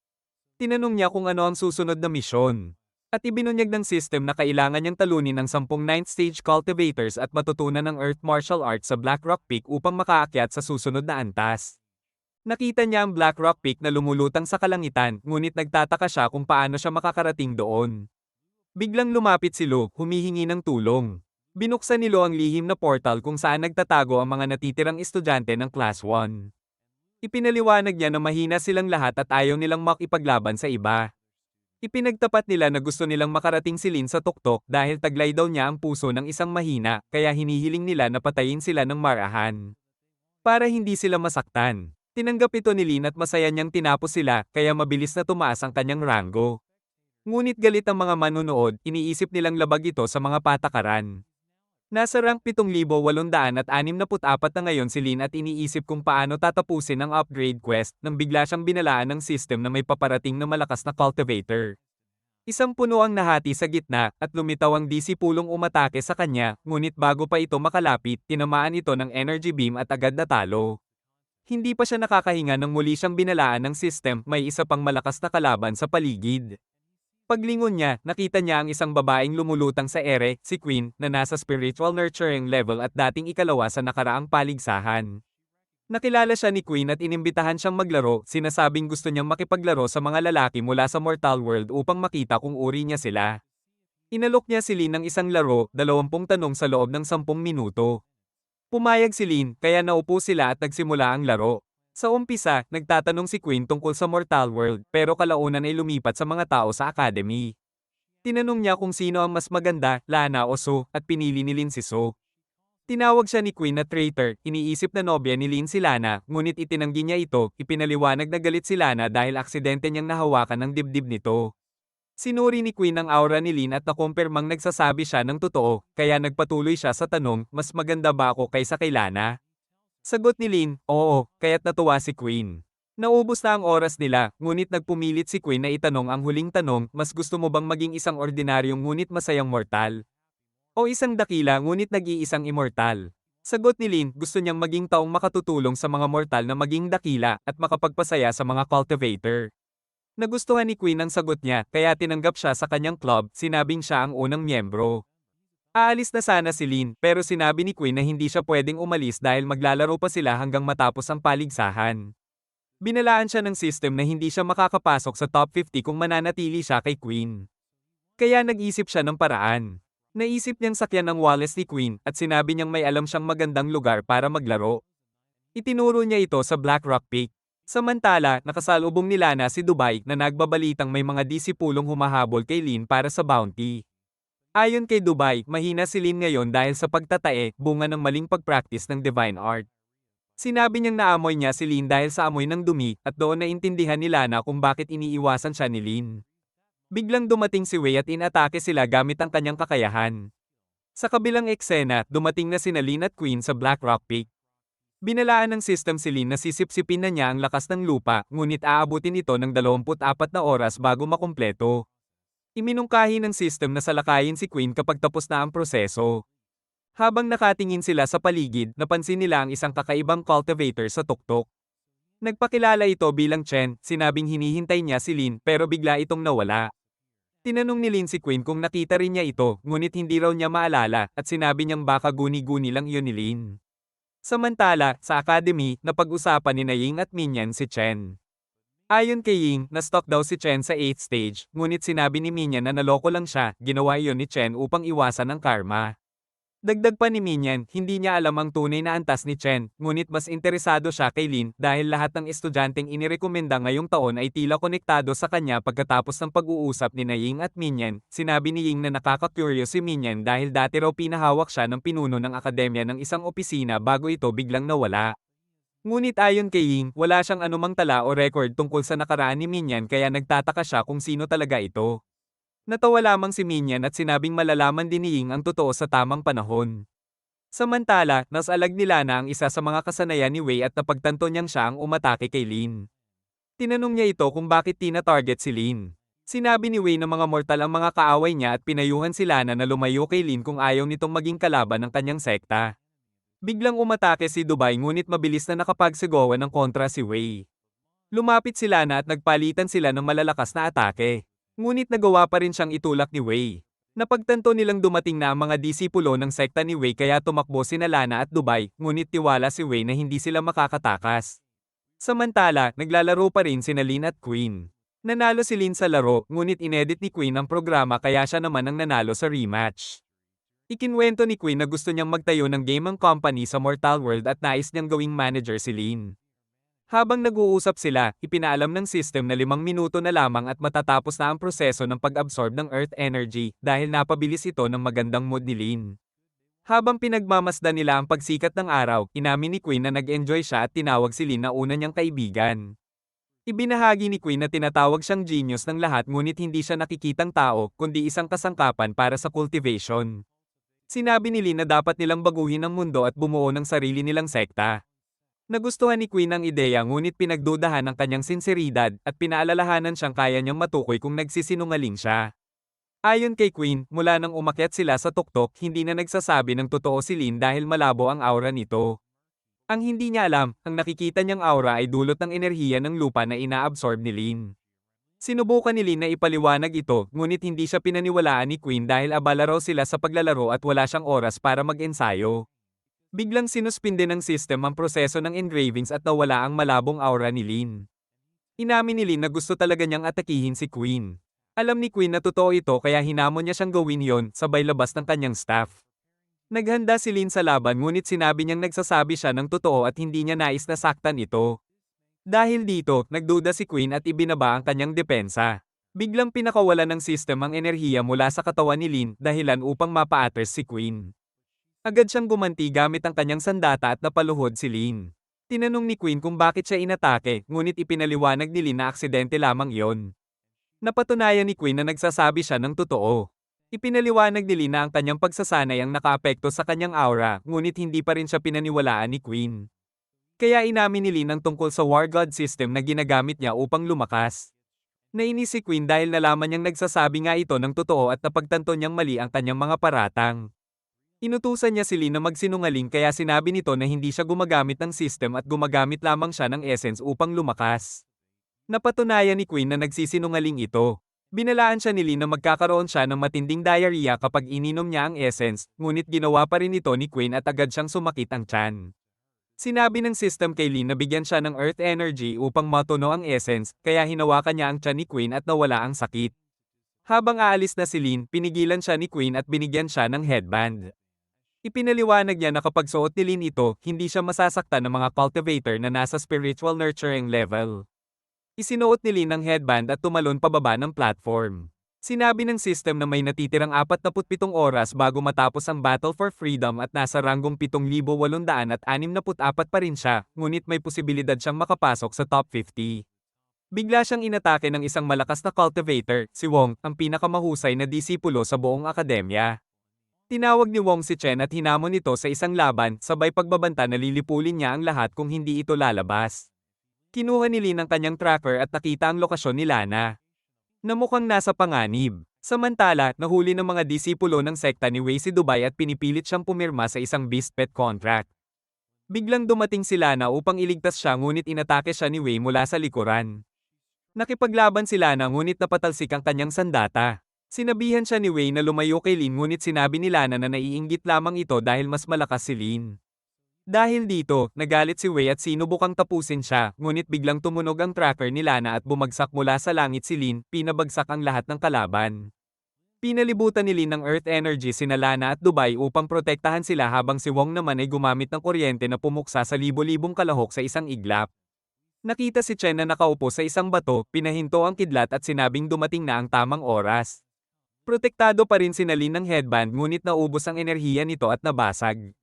Tinanong niya kung ano ang susunod na misyon. At ibinunyag ng system na kailangan niyang talunin ang 10 ninth stage cultivators at matutunan ng Earth Martial Arts sa Black Rock Peak upang makaakyat sa susunod na antas. Nakita niya ang Black Rock Peak na lumulutang sa kalangitan, ngunit nagtataka siya kung paano siya makakarating doon. Biglang lumapit si Lo, humihingi ng tulong. Binuksan ni Lo ang lihim na portal kung saan nagtatago ang mga natitirang estudyante ng Class 1. Ipinaliwanag niya na mahina silang lahat at ayaw nilang makipaglaban sa iba. Ipinagtapat nila na gusto nilang makarating si Lin sa tuktok dahil taglay daw niya ang puso ng isang mahina, kaya hinihiling nila na patayin sila ng marahan. Para hindi sila masaktan. Tinanggap ito ni Lin at masaya niyang tinapos sila, kaya mabilis na tumaas ang kanyang ranggo. Ngunit galit ang mga manunood, iniisip nilang labag ito sa mga patakaran. Nasa rank 7,864 na ngayon si Lin at iniisip kung paano tatapusin ang upgrade quest nang bigla siyang binalaan ng system na may paparating na malakas na cultivator. Isang puno ang nahati sa gitna at lumitaw ang DC pulong umatake sa kanya, ngunit bago pa ito makalapit, tinamaan ito ng energy beam at agad natalo. Hindi pa siya nakakahinga nang muli siyang binalaan ng system, may isa pang malakas na kalaban sa paligid. Paglingon niya, nakita niya ang isang babaeng lumulutang sa ere, si Queen, na nasa spiritual nurturing level at dating ikalawa sa nakaraang paligsahan. Nakilala siya ni Queen at inimbitahan siyang maglaro, sinasabing gusto niyang makipaglaro sa mga lalaki mula sa mortal world upang makita kung uri niya sila. Inalok niya si Lin ng isang laro, 20 tanong sa loob ng 10 minuto. Pumayag si Lin, kaya naupo sila at nagsimula ang laro. Sa umpisa, nagtatanong si Queen tungkol sa mortal world, pero kalaunan ay lumipat sa mga tao sa academy. Tinanong niya kung sino ang mas maganda, Lana o So, at pinili ni Lin si So. Tinawag siya ni Queen na traitor, iniisip na nobya ni Lin si Lana, ngunit itinanggi niya ito, ipinaliwanag na galit si Lana dahil aksidente niyang nahawakan ng dibdib nito. Sinuri ni Queen ang aura ni Lin at nakumpirmang nagsasabi siya ng totoo, kaya nagpatuloy siya sa tanong, mas maganda ba ako kaysa kay Lana? Sagot ni Lin, oo, kaya't natuwa si Queen. Naubos na ang oras nila, ngunit nagpumilit si Queen na itanong ang huling tanong, mas gusto mo bang maging isang ordinaryong ngunit masayang mortal? O isang dakila ngunit nag-iisang immortal? Sagot ni Lin, gusto niyang maging taong makatutulong sa mga mortal na maging dakila at makapagpasaya sa mga cultivator. Nagustuhan ni Queen ang sagot niya, kaya tinanggap siya sa kanyang club, sinabing siya ang unang miyembro. Aalis na sana si Lin, pero sinabi ni Queen na hindi siya pwedeng umalis dahil maglalaro pa sila hanggang matapos ang paligsahan. Binalaan siya ng system na hindi siya makakapasok sa top 50 kung mananatili siya kay Queen. Kaya nag-isip siya ng paraan. Naisip niyang sakyan ang Wallace ni Queen at sinabi niyang may alam siyang magandang lugar para maglaro. Itinuro niya ito sa Black Rock Peak. Samantala, nakasalubong ni Lana si Dubai na nagbabalitang may mga disipulong humahabol kay Lin para sa bounty. Ayon kay Dubai, mahina si Lin ngayon dahil sa pagtatae, bunga ng maling pagpractice ng divine art. Sinabi niyang naamoy niya si Lin dahil sa amoy ng dumi, at doon naintindihan ni Lana kung bakit iniiwasan siya ni Lin. Biglang dumating si Wei at inatake sila gamit ang kanyang kakayahan. Sa kabilang eksena, dumating na sina Lin at Queen sa Black Rock Peak. Binalaan ng system si Lin na sisipsipin na niya ang lakas ng lupa, ngunit aabutin ito ng 24 na oras bago makumpleto. Iminungkahi ng system na salakayin si Queen kapag tapos na ang proseso. Habang nakatingin sila sa paligid, napansin nila ang isang kakaibang cultivator sa tuktok. Nagpakilala ito bilang Chen, sinabing hinihintay niya si Lin pero bigla itong nawala. Tinanong ni Lin si Queen kung nakita rin niya ito, ngunit hindi raw niya maalala at sinabi niyang baka guni-guni lang iyon ni Lin. Samantala, sa academy, napag-usapan ni Ying at Minyan si Chen. Ayon kay Ying, na-stalk daw si Chen sa 8th stage, ngunit sinabi ni Minyan na naloko lang siya, ginawa iyon ni Chen upang iwasan ang karma. Dagdag pa ni Minyan, hindi niya alam ang tunay na antas ni Chen, ngunit mas interesado siya kay Lin dahil lahat ng estudyanteng inirekomenda ngayong taon ay tila konektado sa kanya pagkatapos ng pag-uusap ni Ying at Minyan. Sinabi ni Ying na nakaka-curious si Minyan dahil dati raw pinahawak siya ng pinuno ng akademya ng isang opisina bago ito biglang nawala. Ngunit ayon kay Ying, wala siyang anumang tala o record tungkol sa nakaraan ni Minyan kaya nagtataka siya kung sino talaga ito. Natawa lamang si Minyan at sinabing malalaman din ni Ying ang totoo sa tamang panahon. Samantala, nasalag ni Lana ang isa sa mga kasanayan ni Wei at napagtanto niyang siya ang umatake kay Lin. Tinanong niya ito kung bakit tina-target si Lin. Sinabi ni Wei na mga mortal ang mga kaaway niya at pinayuhan si Lana na lumayo kay Lin kung ayaw nitong maging kalaban ng kanyang sekta. Biglang umatake si Dubai ngunit mabilis na nakapagsigawa ng kontra si Wei. Lumapit si Lana at nagpalitan sila ng malalakas na atake. Ngunit nagawa pa rin siyang itulak ni Wei. Napagtanto nilang dumating na ang mga disipulo ng sekta ni Wei kaya tumakbo sina Lana at Dubai, ngunit tiwala si Wei na hindi sila makakatakas. Samantala, naglalaro pa rin sina Lin at Queen. Nanalo si Lin sa laro, ngunit inedit ni Queen ang programa kaya siya naman ang nanalo sa rematch. Ikinwento ni Queen na gusto niyang magtayo ng gaming company sa Mortal World at nais niyang gawing manager si Lin. Habang nag-uusap sila, ipinaalam ng system na 5 minuto na lamang at matatapos na ang proseso ng pag-absorb ng Earth Energy dahil napabilis ito ng magandang mood ni Lin. Habang pinagmamasdan nila ang pagsikat ng araw, inamin ni Queen na nag-enjoy siya at tinawag si Lin na una niyang kaibigan. Ibinahagi ni Queen na tinatawag siyang genius ng lahat ngunit hindi siya nakikitang tao, kundi isang kasangkapan para sa cultivation. Sinabi ni Lin na dapat nilang baguhin ang mundo at bumuo ng sarili nilang sekta. Nagustuhan ni Queen ang ideya ngunit pinagdudahan ang kanyang sinseridad at pinaalalahanan siyang kaya niyang matukoy kung nagsisinungaling siya. Ayon kay Queen, mula nang umakyat sila sa tuktok, hindi na nagsasabi ng totoo si Lin dahil malabo ang aura nito. Ang hindi niya alam, ang nakikita niyang aura ay dulot ng enerhiya ng lupa na inaabsorb ni Lin. Sinubukan ni Lin na ipaliwanag ito, ngunit hindi siya pinaniwalaan ni Queen dahil abala raw sila sa paglalaro at wala siyang oras para mag-ensayo. Biglang sinuspinde ng system ang proseso ng engravings at nawala ang malabong aura ni Lin. Inamin ni Lin na gusto talaga niyang atakihin si Queen. Alam ni Queen na totoo ito kaya hinamon niya siyang gawin yon sabay labas ng kanyang staff. Naghanda si Lin sa laban ngunit sinabi niyang nagsasabi siya ng totoo at hindi niya nais na saktan ito. Dahil dito, nagduda si Queen at ibinaba ang kanyang depensa. Biglang pinakawalan ng system ang enerhiya mula sa katawan ni Lin dahilan upang mapa-address si Queen. Agad siyang gumanti gamit ang kanyang sandata at napaluhod si Lin. Tinanong ni Queen kung bakit siya inatake ngunit ipinaliwanag ni Lin na aksidente lamang iyon. Napatunayan ni Queen na nagsasabi siya ng totoo. Ipinaliwanag ni Lin na ang kanyang pagsasanay ang nakaapekto sa kanyang aura, ngunit hindi pa rin siya pinaniwalaan ni Queen. Kaya inamin ni Lin ang tungkol sa War God system na ginagamit niya upang lumakas. Nainis si Queen dahil nalaman niyang nagsasabi nga ito ng totoo at napagtanto niyang mali ang kanyang mga paratang. Inutusan niya si Lin na magsinungaling kaya sinabi nito na hindi siya gumagamit ng system at gumagamit lamang siya ng essence upang lumakas. Napatunayan ni Queen na nagsisinungaling ito. Binalaan siya ni Lin na magkakaroon siya ng matinding diarrhea kapag ininom niya ang essence, ngunit ginawa pa rin ito ni Queen at agad siyang sumakit ang tiyan. Sinabi ng system kay Lin na bigyan siya ng Earth Energy upang matuno ang essence, kaya hinawakan niya ang tiyan ni Queen at nawala ang sakit. Habang aalis na si Lin, pinigilan siya ni Queen at binigyan siya ng headband. Ipinaliwanag niya na kapag suot ni Lin ito, hindi siya masasaktan ng mga cultivator na nasa spiritual nurturing level. Isinuot ni Lin ang headband at tumalon pababa ng platform. Sinabi ng system na may natitirang 47 oras bago matapos ang Battle for Freedom at nasa ranggong 7,864 pa rin siya, ngunit may posibilidad siyang makapasok sa top 50. Bigla siyang inatake ng isang malakas na cultivator, si Wong, ang pinakamahusay na disipulo sa buong akademya. Tinawag ni Wong si Chen at hinamon ito sa isang laban, sabay pagbabanta na lilipulin niya ang lahat kung hindi ito lalabas. Kinuha ni Lin ang kanyang tracker at nakita ang lokasyon ni Lana, na mukhang nasa panganib. Samantala, nahuli ng mga disipulo ng sekta ni Wei si Dubai at pinipilit siyang pumirma sa isang beast pet contract. Biglang dumating si Lana upang iligtas siya ngunit inatake siya ni Wei mula sa likuran. Nakipaglaban si Lana ngunit napatalsik ang kanyang sandata. Sinabihan siya ni Wei na lumayo kay Lin ngunit sinabi ni Lana na naiinggit lamang ito dahil mas malakas si Lin. Dahil dito, nagalit si Wei at sinubukang tapusin siya, ngunit biglang tumunog ang tracker ni Lana at bumagsak mula sa langit si Lin, pinabagsak ang lahat ng kalaban. Pinalibutan ni Lin ng Earth Energy sina Lana at Dubai upang protektahan sila habang si Wong naman ay gumamit ng kuryente na pumuksa sa libo-libong kalahok sa isang iglap. Nakita si Chen na nakaupo sa isang bato, pinahinto ang kidlat at sinabing dumating na ang tamang oras. Protektado pa rin sina Lin ng headband ngunit naubos ang enerhiya nito at nabasag.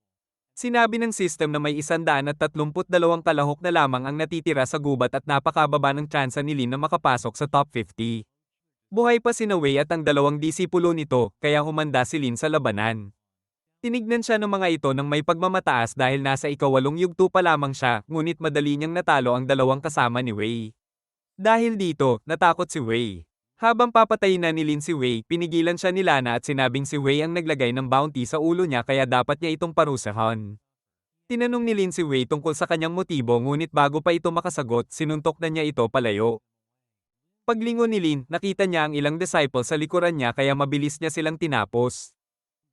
Sinabi ng system na may 132 kalahok na lamang ang natitira sa gubat at napakababa ng tsansa ni Lin na makapasok sa top 50. Buhay pa sina Wei at ang dalawang disipulo nito, kaya humanda si Lin sa labanan. Tinignan siya ng mga ito ng may pagmamataas dahil nasa ika-8 yugto pa lamang siya, ngunit madali niyang natalo ang dalawang kasama ni Wei. Dahil dito, natakot si Wei. Habang papatayin na ni Lin si Wei, pinigilan siya ni Lana at sinabing si Wei ang naglagay ng bounty sa ulo niya kaya dapat niya itong parusahan. Tinanong ni Lin si Wei tungkol sa kanyang motibo ngunit bago pa ito makasagot, sinuntok na niya ito palayo. Paglingon ni Lin, nakita niya ang ilang disciple sa likuran niya kaya mabilis niya silang tinapos.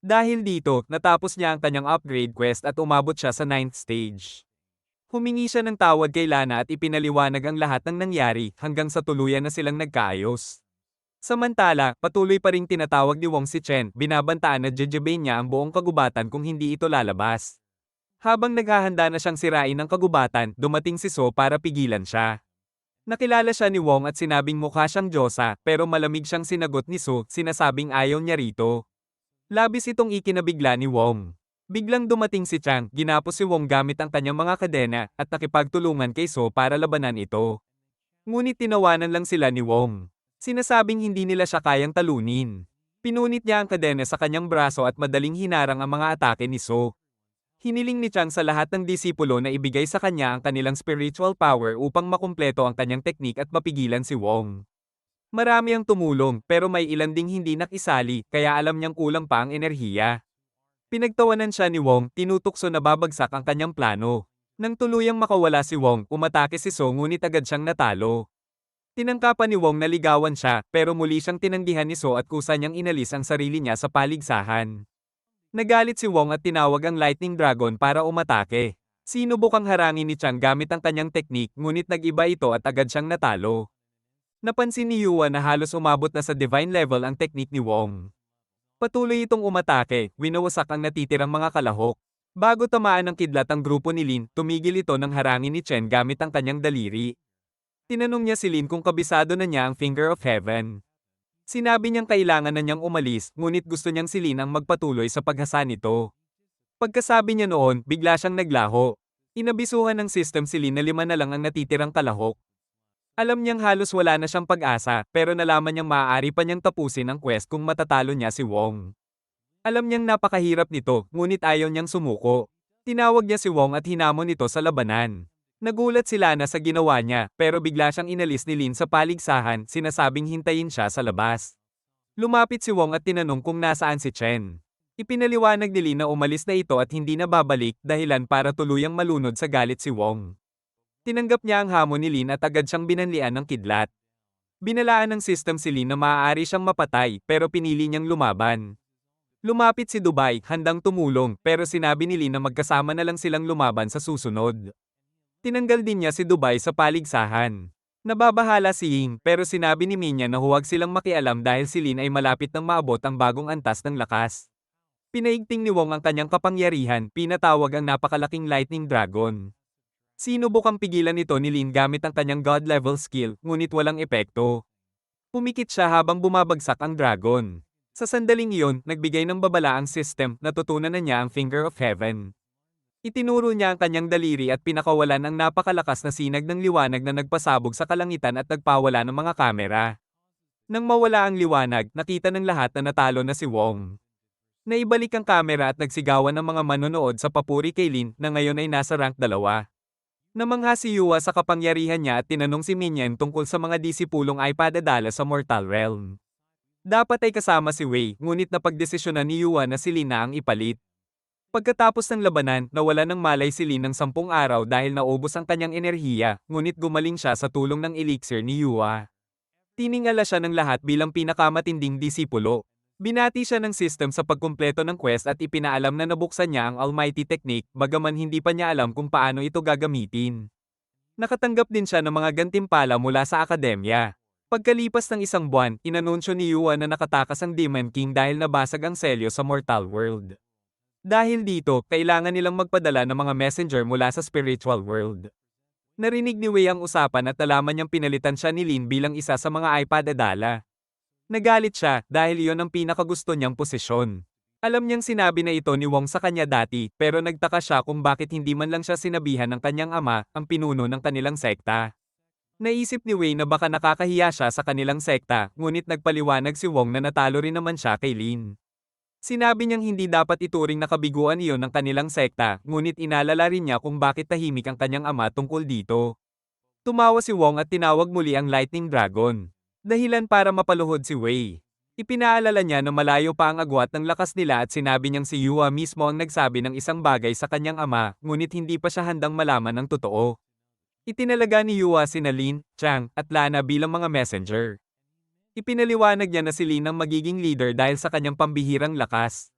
Dahil dito, natapos niya ang kanyang upgrade quest at umabot siya sa 9th stage. Humingi siya ng tawad kay Lana at ipinaliwanag ang lahat ng nangyari hanggang sa tuluyan na silang nagkaayos. Samantala, patuloy pa ring tinatawag ni Wong si Chen, binabantaan na jejebay niya ang buong kagubatan kung hindi ito lalabas. Habang naghahanda na siyang sirain ang kagubatan, dumating si So para pigilan siya. Nakilala siya ni Wong at sinabing mukha siyang diyosa, pero malamig siyang sinagot ni So, sinasabing ayaw niya rito. Labis itong ikinabigla ni Wong. Biglang dumating si Chang, ginapos si Wong gamit ang kanyang mga kadena, at nakipagtulungan kay So para labanan ito. Ngunit tinawanan lang sila ni Wong. Sinasabing hindi nila siya kayang talunin. Pinunit niya ang kadena sa kanyang braso at madaling hinarang ang mga atake ni So. Hiniling ni Chang sa lahat ng disipulo na ibigay sa kanya ang kanilang spiritual power upang makumpleto ang kanyang teknik at mapigilan si Wong. Marami ang tumulong, pero may ilan ding hindi nakisali, kaya alam niyang kulang pa ang enerhiya. Pinagtawanan siya ni Wong, tinutukso na babagsak ang kanyang plano. Nang tuluyang makawala si Wong, umatake si So ngunit agad siyang natalo. Tinangkapan ni Wong na ligawan siya, pero muli siyang tinanggihan ni So at kusa niyang inalis ang sarili niya sa paligsahan. Nagalit si Wong at tinawag ang Lightning Dragon para umatake. Sinubukang harangin ni Chang gamit ang kanyang teknik ngunit nag-iba ito at agad siyang natalo. Napansin ni Yuan na halos umabot na sa divine level ang teknik ni Wong. Patuloy itong umatake, winawasak ang natitirang mga kalahok. Bago tamaan ng kidlat ang grupo ni Lin, tumigil ito ng harangin ni Chen gamit ang kanyang daliri. Tinanong niya si Lin kung kabisado na niya ang Finger of Heaven. Sinabi niyang kailangan na niyang umalis, ngunit gusto niyang si Lin ang magpatuloy sa paghasa nito. Pagkasabi niya noon, bigla siyang naglaho. Inabisuhan ng system si Lin na 5 na lang ang natitirang kalahok. Alam niyang halos wala na siyang pag-asa, pero nalaman niyang maaari pa niyang tapusin ang quest kung matatalo niya si Wong. Alam niyang napakahirap nito, ngunit ayaw niyang sumuko. Tinawag niya si Wong at hinamon ito sa labanan. Nagulat si Lana sa ginawa niya, pero bigla siyang inalis ni Lin sa paligsahan, sinasabing hintayin siya sa labas. Lumapit si Wong at tinanong kung nasaan si Chen. Ipinaliwanag ni Lin na umalis na ito at hindi na babalik, dahilan para tuluyang malunod sa galit si Wong. Tinanggap niya ang hamon ni Lin at agad siyang binanlian ng kidlat. Binalaan ng system si Lin na maaari siyang mapatay, pero pinili niyang lumaban. Lumapit si Dubai, handang tumulong, pero sinabi ni Lin na magkasama na lang silang lumaban sa susunod. Tinanggal din niya si Dubai sa paligsahan. Nababahala si Ying, pero sinabi ni Minya na huwag silang makialam dahil si Lin ay malapit nang maabot ang bagong antas ng lakas. Pinaigting ni Wong ang kanyang kapangyarihan, pinatawag ang napakalaking Lightning Dragon. Sinubukang pigilan ito ni Lin gamit ang kanyang God-level skill, ngunit walang epekto. Pumikit siya habang bumabagsak ang dragon. Sa sandaling iyon, nagbigay ng babala ang system, natutunan na niya ang Finger of Heaven. Itinuro niya ang kanyang daliri at pinakawalan ang napakalakas na sinag ng liwanag na nagpasabog sa kalangitan at nagpawala ng mga kamera. Nang mawala ang liwanag, nakita ng lahat na natalo na si Wong. Naibalik ang kamera at nagsigawan ng mga manonood sa papuri kay Lin na ngayon ay nasa rank 2. Namangha si Yua sa kapangyarihan niya at tinanong si Minyan tungkol sa mga disipulong ay padadala sa Mortal Realm. Dapat ay kasama si Wei, ngunit napagdesisyonan ni Yua na si Lin na ang ipalit. Pagkatapos ng labanan, nawala ng malay si Lin ng 10 araw dahil naubos ang kanyang enerhiya, ngunit gumaling siya sa tulong ng elixir ni Yua. Tiningala siya ng lahat bilang pinakamatinding disipulo. Binati siya ng system sa pagkumpleto ng quest at ipinaalam na nabuksan niya ang Almighty Technique, bagaman hindi pa niya alam kung paano ito gagamitin. Nakatanggap din siya ng mga gantimpala mula sa akademya. Pagkalipas ng 1 buwan, inanunsyo ni Yuan na nakatakas ang Demon King dahil nabasag ang selyo sa Mortal World. Dahil dito, kailangan nilang magpadala ng mga messenger mula sa Spiritual World. Narinig ni Wei ang usapan at nalaman niyang pinalitan siya ni Lin bilang isa sa mga iPad-adala. Nagalit siya dahil iyon ang pinakagusto niyang posisyon. Alam niyang sinabi na ito ni Wong sa kanya dati, pero nagtaka siya kung bakit hindi man lang siya sinabihan ng kanyang ama, ang pinuno ng kanilang sekta. Naisip ni Wei na baka nakakahiya siya sa kanilang sekta, ngunit nagpaliwanag si Wong na natalo rin naman siya kay Lin. Sinabi niyang hindi dapat ituring na kabiguan iyon ng kanilang sekta, ngunit inalala rin niya kung bakit tahimik ang kanyang ama tungkol dito. Tumawa si Wong at tinawag muli ang Lightning Dragon. Dahilan para mapaluhod si Wei. Ipinaalala niya na malayo pa ang agwat ng lakas nila at sinabi niyang si Yua mismo ang nagsabi ng isang bagay sa kanyang ama, ngunit hindi pa siya handang malaman ang totoo. Itinalaga ni Yua sina Lin, Chang, at Lana bilang mga messenger. Ipinaliwanag niya na si Lin ang magiging leader dahil sa kanyang pambihirang lakas.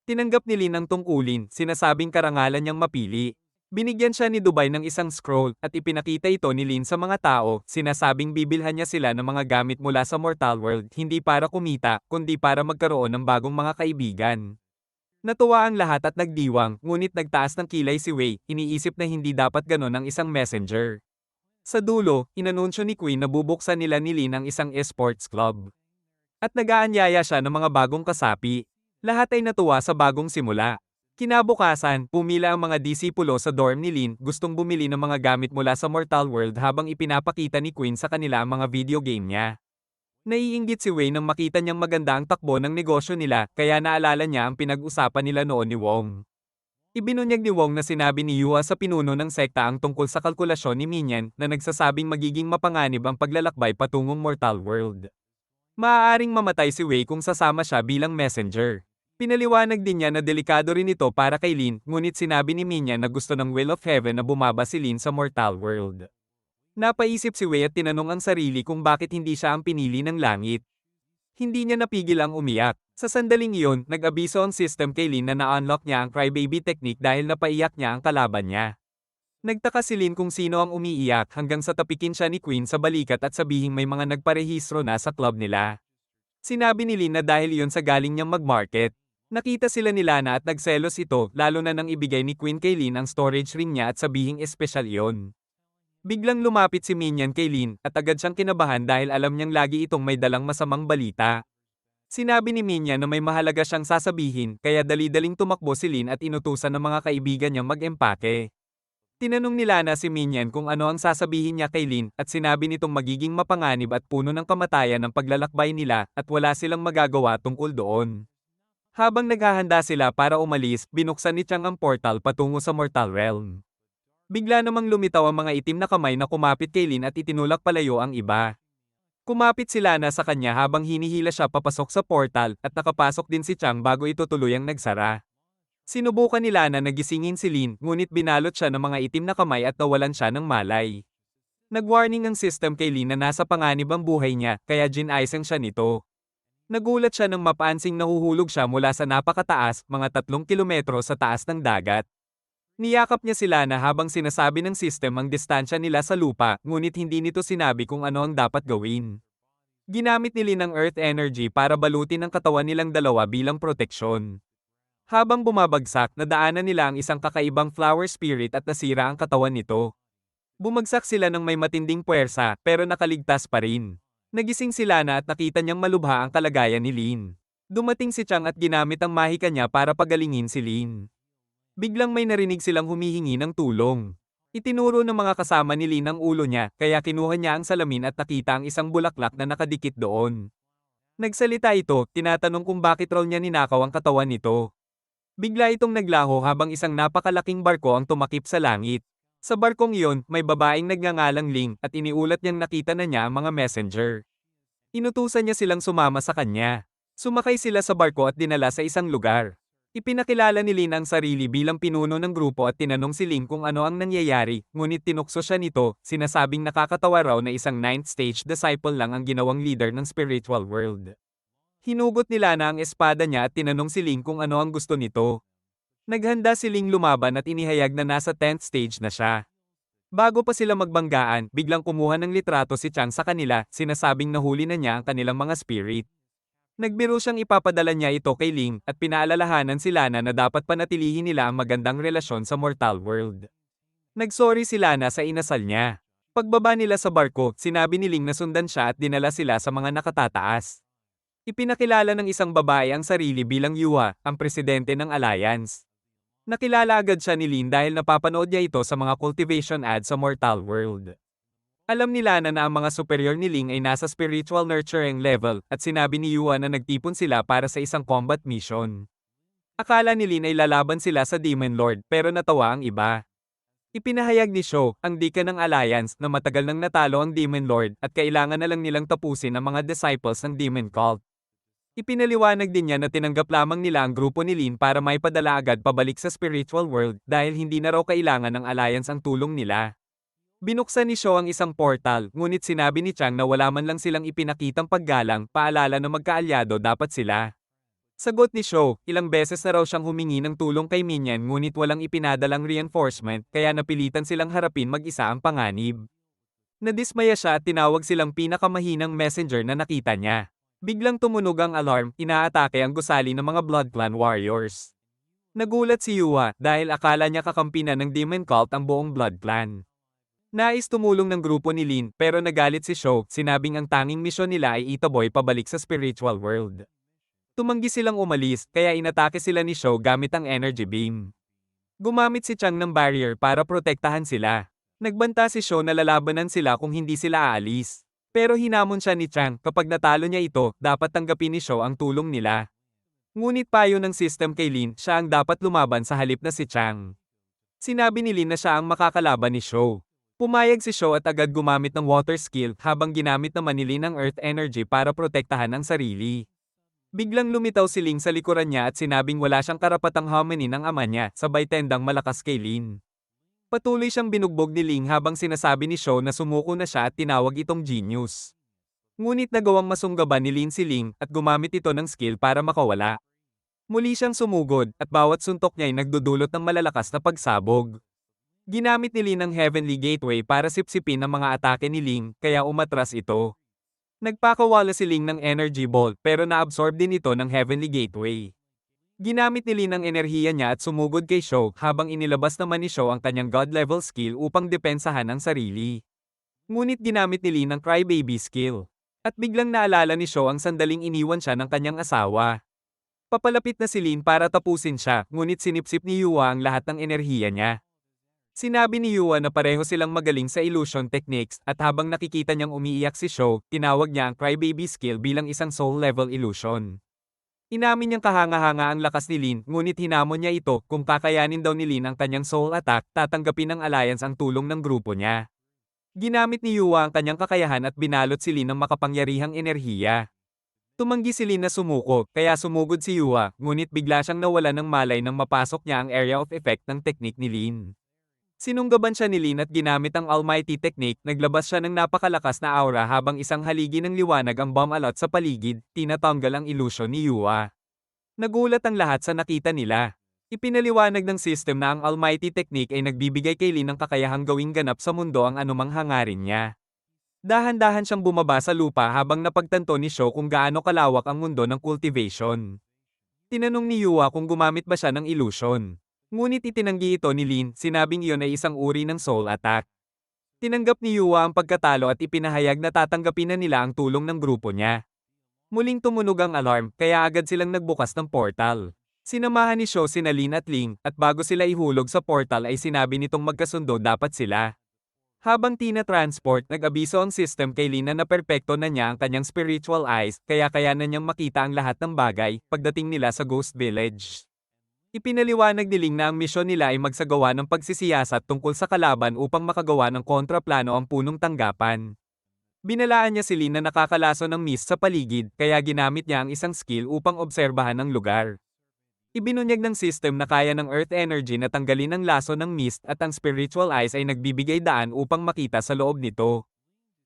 Tinanggap ni Lin ang tungkulin, sinasabing karangalan niyang mapili. Binigyan siya ni Dubai ng isang scroll at ipinakita ito ni Lin sa mga tao, sinasabing bibilhan niya sila ng mga gamit mula sa Mortal World hindi para kumita, kundi para magkaroon ng bagong mga kaibigan. Natuwa ang lahat at nagdiwang, ngunit nagtaas ng kilay si Wei, iniisip na hindi dapat ganon ang isang messenger. Sa dulo, inanunsyo ni Queen na bubuksan nila ni Lin ang isang esports club. At nag-aanyaya siya ng mga bagong kasapi. Lahat ay natuwa sa bagong simula. Kinabukasan, pumila ang mga disipulo sa dorm ni Lin, gustong bumili ng mga gamit mula sa Mortal World habang ipinapakita ni Queen sa kanila ang mga video game niya. Naiinggit si Wei nang makita niyang maganda ang takbo ng negosyo nila, kaya naalala niya ang pinag-usapan nila noon ni Wong. Ibinunyag ni Wong na sinabi ni Yua sa pinuno ng sekta ang tungkol sa kalkulasyon ni Minyan na nagsasabing magiging mapanganib ang paglalakbay patungong Mortal World. Maaaring mamatay si Wei kung sasama siya bilang messenger. Pinaliwanag din niya na delikado rin ito para kay Lin, ngunit sinabi ni Minyan na gusto ng Will of Heaven na bumaba si Lin sa Mortal World. Napaisip si Wei at tinanong ang sarili kung bakit hindi siya ang pinili ng langit. Hindi niya napigil ang umiyak. Sa sandaling iyon, nag-abiso ang system kay Lin na na-unlock niya ang crybaby technique dahil napaiyak niya ang kalaban niya. Nagtaka si Lin kung sino ang umiiyak hanggang sa tapikin siya ni Queen sa balikat at sabihing may mga nagparehistro na sa club nila. Sinabi ni Lin na dahil iyon sa galing niyang mag-market. Nakita sila ni Lana at nagselos ito, lalo na nang ibigay ni Queen kay Lin ang storage ring niya at sabihing espesyal iyon. Biglang lumapit si Minyan kay Lin at agad siyang kinabahan dahil alam niyang lagi itong may dalang masamang balita. Sinabi ni Minyan na may mahalaga siyang sasabihin kaya dali-daling tumakbo si Lin at inutusan ng mga kaibigan niyang mag-empake. Tinanong ni Lana si Minyan kung ano ang sasabihin niya kay Lin at sinabi nitong magiging mapanganib at puno ng kamatayan ang paglalakbay nila at wala silang magagawa tungkol doon. Habang naghahanda sila para umalis, binuksan ni Chang ang portal patungo sa Mortal Realm. Bigla namang lumitaw ang mga itim na kamay na kumapit kay Lin at itinulak palayo ang iba. Kumapit si Lana sa kanya habang hinihila siya papasok sa portal at nakapasok din si Chang bago ito tuluyang nagsara. Sinubukan ni Lana na gisingin si Lin ngunit binalot siya ng mga itim na kamay at nawalan siya ng malay. Nag-warning ang system kay Lin na nasa panganib ang buhay niya kaya ginaisang siya nito. Nagulat siya nang mapansing nahuhulog siya mula sa napakataas, mga 3 kilometro sa taas ng dagat. Niyakap niya si Lana habang sinasabi ng system ang distansya nila sa lupa, ngunit hindi nito sinabi kung ano ang dapat gawin. Ginamit ni Lin ang Earth Energy para balutin ang katawan nilang dalawa bilang proteksyon. Habang bumabagsak, nadaanan nila ang isang kakaibang flower spirit at nasira ang katawan nito. Bumagsak sila ng may matinding puwersa, pero nakaligtas pa rin. Nagising si Lana at nakita niyang malubha ang kalagayan ni Lin. Dumating si Chang at ginamit ang mahika niya para pagalingin si Lin. Biglang may narinig silang humihingi ng tulong. Itinuro ng mga kasama ni Lin ang ulo niya, kaya kinuha niya ang salamin at nakita ang isang bulaklak na nakadikit doon. Nagsalita ito, tinatanong kung bakit raw niya ninakaw ang katawan nito. Bigla itong naglaho habang isang napakalaking barko ang tumakip sa langit. Sa barkong iyon, may babaeng nagngangalang Ling at iniulat niyang nakita na niya ang mga messenger. Inutusan niya silang sumama sa kanya. Sumakay sila sa barko at dinala sa isang lugar. Ipinakilala ni Lin ang sarili bilang pinuno ng grupo at tinanong si Ling kung ano ang nangyayari, ngunit tinukso siya nito, sinasabing nakakatawa raw na isang 9th stage disciple lang ang ginawang leader ng spiritual world. Hinugot ni Lana ang espada niya at tinanong si Ling kung ano ang gusto nito. Naghanda si Ling lumaban at inihayag na nasa 10th stage na siya. Bago pa sila magbanggaan, biglang kumuha ng litrato si Chang sa kanila, sinasabing nahuli na niya ang kanilang mga spirit. Nagbiro siyang ipapadala niya ito kay Ling at pinaalalahanan si Lana na dapat panatilihin nila ang magandang relasyon sa Mortal World. Nagsorry si Lana sa inasal niya. Pagbaba nila sa barko, sinabi ni Ling na sundan siya at dinala sila sa mga nakatataas. Ipinakilala ng isang babae ang sarili bilang Yua, ang presidente ng Alliance. Nakilala agad siya ni Lin dahil napapanood niya ito sa mga cultivation ads sa Mortal World. Alam ni Lana na ang mga superior ni Ling ay nasa spiritual nurturing level at sinabi ni Yua na nagtipon sila para sa isang combat mission. Akala ni Lin ay lalaban sila sa Demon Lord pero natawa ang iba. Ipinahayag ni Sho, ang deacon ng Alliance, na matagal nang natalo ang Demon Lord at kailangan na lang nilang tapusin ang mga disciples ng Demon Cult. Ipinaliwanag din niya na tinanggap lamang nila ang grupo ni Lin para maipadala agad pabalik sa spiritual world dahil hindi na raw kailangan ng Alliance ang tulong nila. Binuksan ni Shaw ang isang portal, ngunit sinabi ni Chang na wala man lang silang ipinakitang paggalang, paalala na magkaalyado dapat sila. Sagot ni Shaw, ilang beses na raw siyang humingi ng tulong kay Minion ngunit walang ipinadalang reinforcement kaya napilitan silang harapin mag-isa ang panganib. Nadismaya siya at tinawag silang pinakamahinang messenger na nakita niya. Biglang tumunog ang alarm, inaatake ang gusali ng mga Blood Clan warriors. Nagulat si Yua dahil akala niya kakampi na ng Demon Cult ang buong Blood Clan. Nais tumulong ng grupo ni Lin pero nagalit si Shaw, sinabing ang tanging misyon nila ay itaboy pabalik sa spiritual world. Tumanggi silang umalis kaya inatake sila ni Shaw gamit ang energy beam. Gumamit si Chang ng barrier para protektahan sila. Nagbanta si Shaw na lalabanan sila kung hindi sila aalis. Pero hinamon siya ni Chang kapag natalo niya ito, dapat tanggapin ni Shaw ang tulong nila. Ngunit payo ng system kay Lin, siya ang dapat lumaban sa halip na si Chang. Sinabi ni Lin na siya ang makakalaban ni Shaw. Pumayag si Shaw at agad gumamit ng water skill habang ginamit naman ni Lin ang earth energy para protektahan ang sarili. Biglang lumitaw si Ling sa likuran niya at sinabing wala siyang karapatang haminin ang ama niya, sabay tendang malakas kay Lin. Patuloy siyang binugbog ni Ling habang sinasabi ni Shaw na sumuko na siya at tinawag itong genius. Ngunit nagawang masunggaban ni Lin si Ling at gumamit ito ng skill para makawala. Muli siyang sumugod at bawat suntok niya ay nagdudulot ng malalakas na pagsabog. Ginamit ni Lin ang Heavenly Gateway para sipsipin ang mga atake ni Ling kaya umatras ito. Nagpakawala si Ling ng energy ball pero naabsorb din ito ng Heavenly Gateway. Ginamit ni Lin ang enerhiya niya at sumugod kay Shaw habang inilabas naman ni Shaw ang kanyang God-level skill upang depensahan ang sarili. Ngunit ginamit ni Lin ang Crybaby skill. At biglang naalala ni Shaw ang sandaling iniwan siya ng kanyang asawa. Papalapit na si Lin para tapusin siya, ngunit sinipsip ni Yua ang lahat ng enerhiya niya. Sinabi ni Yua na pareho silang magaling sa illusion techniques at habang nakikita niyang umiiyak si Shaw, tinawag niya ang Crybaby skill bilang isang soul-level illusion. Inamin niyang kahanga-hanga ang lakas ni Lin, ngunit hinamon niya ito kung kakayanin daw ni Lin ang kanyang soul attack, tatanggapin ng alliance ang tulong ng grupo niya. Ginamit ni Yua ang kanyang kakayahan at binalot si Lin ng makapangyarihang enerhiya. Tumanggi si Lin na sumuko, kaya sumugod si Yua, ngunit bigla siyang nawala ng malay nang mapasok niya ang area of effect ng teknik ni Lin. Sinunggaban siya ni Lin at ginamit ang Almighty Technique, naglabas siya ng napakalakas na aura habang isang haligi ng liwanag ang bomb-alot sa paligid, tinatanggal ang illusion ni Yua. Nagulat ang lahat sa nakita nila. Ipinaliwanag ng system na ang Almighty Technique ay nagbibigay kay Lin ng kakayahang gawing ganap sa mundo ang anumang hangarin niya. Dahan-dahan siyang bumaba sa lupa habang napagtanto ni Shaw kung gaano kalawak ang mundo ng cultivation. Tinanong ni Yua kung gumamit ba siya ng illusion. Ngunit itinanggi ito ni Lin, sinabing iyon ay isang uri ng soul attack. Tinanggap ni Yua ang pagkatalo at ipinahayag na tatanggapin na nila ang tulong ng grupo niya. Muling tumunog ang alarm, kaya agad silang nagbukas ng portal. Sinamahan ni Shaw sina Lin at Ling, at bago sila ihulog sa portal ay sinabi nitong magkasundo dapat sila. Habang tina-transport, nag-abiso ang system kay Lin na naperpekto na niya ang kanyang spiritual eyes, kaya kayanan niyang makita ang lahat ng bagay pagdating nila sa Ghost Village. Ipinaliwanag ni Ling na ang misyon nila ay magsagawa ng pagsisiyasat tungkol sa kalaban upang makagawa ng kontraplano ang punong tanggapan. Binalaan niya si Lin na nakakalaso ng mist sa paligid, kaya ginamit niya ang isang skill upang obserbahan ang lugar. Ibinunyag ng system na kaya ng earth energy na tanggalin ang laso ng mist at ang spiritual eyes ay nagbibigay daan upang makita sa loob nito.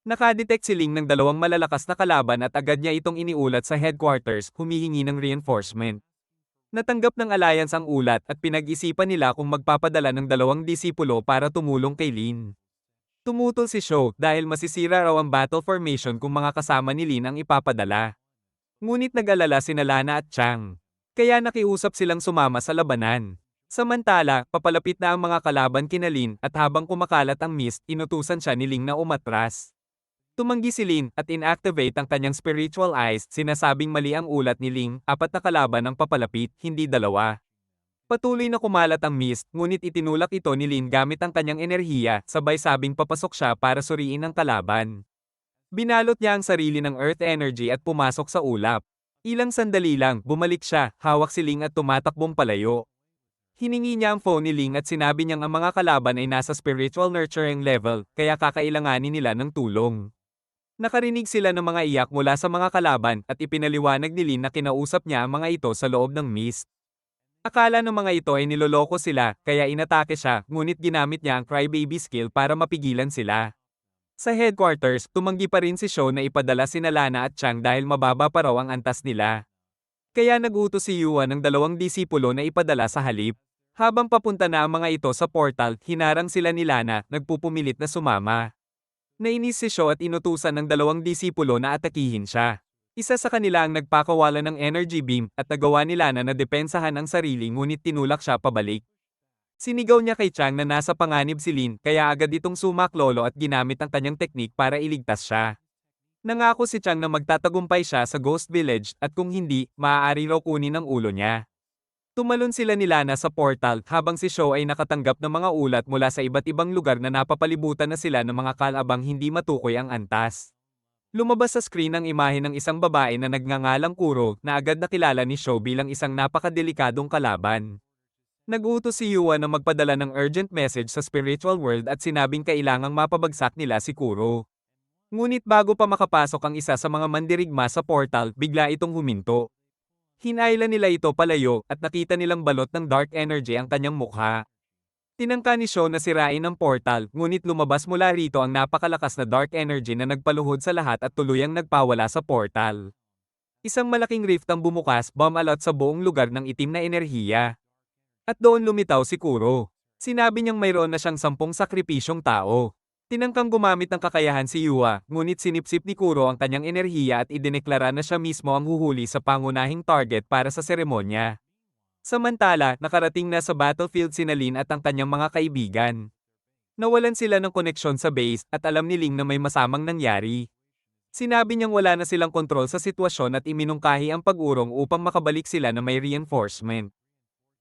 Nakadetect si Ling ng dalawang malalakas na kalaban at agad niya itong iniulat sa headquarters, humihingi ng reinforcement. Natanggap ng alliance ang ulat at pinag-isipan nila kung magpapadala ng 2 disipulo para tumulong kay Lin. Tumutol si Shaw dahil masisira raw ang battle formation kung mga kasama ni Lin ang ipapadala. Ngunit nag-alala sina Lana at Chang. Kaya nakiusap silang sumama sa labanan. Samantala, papalapit na ang mga kalaban kina Lin at habang kumakalat ang mist, inutusan siya ni Ling na umatras. Tumanggi si Lin at inactivate ang kanyang spiritual eyes, sinasabing mali ang ulat ni Ling, 4 na kalaban ang papalapit, hindi 2. Patuloy na kumalat ang mist, ngunit itinulak ito ni Lin gamit ang kanyang enerhiya, sabay sabing papasok siya para suriin ang kalaban. Binalot niya ang sarili ng earth energy at pumasok sa ulap. Ilang sandali lang, bumalik siya, hawak si Ling at tumatakbong palayo. Hiningi niya ang phone ni Ling at sinabi niyang ang mga kalaban ay nasa spiritual nurturing level, kaya kakailanganin nila ng tulong. Nakarinig sila ng mga iyak mula sa mga kalaban at ipinaliwanag ni Lin na kinausap niya ang mga ito sa loob ng mist. Akala ng mga ito ay niloloko sila, kaya inatake siya, ngunit ginamit niya ang crybaby skill para mapigilan sila. Sa headquarters, tumanggi pa rin si Shaw na ipadala sina Lana at Chang dahil mababa pa raw ang antas nila. Kaya nagutos si Yuan ng dalawang disipulo na ipadala sa halip. Habang papunta na ang mga ito sa portal, hinarang sila ni Lana, nagpupumilit na sumama. Nainis si Shaw at inutusan ng dalawang disipulo na atakihin siya. Isa sa kanila ang nagpakawala ng energy beam at nagawa ni Lana na depensahan ang sarili ngunit tinulak siya pabalik. Sinigaw niya kay Chang na nasa panganib si Lin kaya agad itong sumaklolo at ginamit ang kanyang teknik para iligtas siya. Nangako si Chang na magtatagumpay siya sa Ghost Village at kung hindi, maaari raw kunin ang ulo niya. Tumalon sila ni Lana sa portal habang si Shaw ay nakatanggap ng mga ulat mula sa iba't ibang lugar na napapalibutan na sila ng mga kalabang hindi matukoy ang antas. Lumabas sa screen ang imahe ng isang babae na nagngangalang Kuro na agad nakilala ni Shaw bilang isang napakadelikadong kalaban. Nag-utos si Yuan na magpadala ng urgent message sa spiritual world at sinabing kailangang mapabagsak nila si Kuro. Ngunit bago pa makapasok ang isa sa mga mandirigma sa portal, bigla itong huminto. Hinailan nila ito palayo at nakita nilang balot ng dark energy ang kanyang mukha. Tinangka ni Shaw na sirain ang portal, ngunit lumabas mula rito ang napakalakas na dark energy na nagpaluhod sa lahat at tuluyang nagpawala sa portal. Isang malaking rift ang bumukas, bumalot sa buong lugar ng itim na enerhiya. At doon lumitaw si Kuro. Sinabi niyang mayroon na siyang 10 sakripisyong tao. Tinangkang gumamit ng kakayahan si Yua, ngunit sinipsip ni Kuro ang kanyang enerhiya at idineklara na siya mismo ang huhuli sa pangunahing target para sa seremonya. Samantala, nakarating na sa battlefield si Lin at ang kanyang mga kaibigan. Nawalan sila ng koneksyon sa base at alam ni Ling na may masamang nangyari. Sinabi niyang wala na silang kontrol sa sitwasyon at iminungkahi ang pag-urong upang makabalik sila na may reinforcement.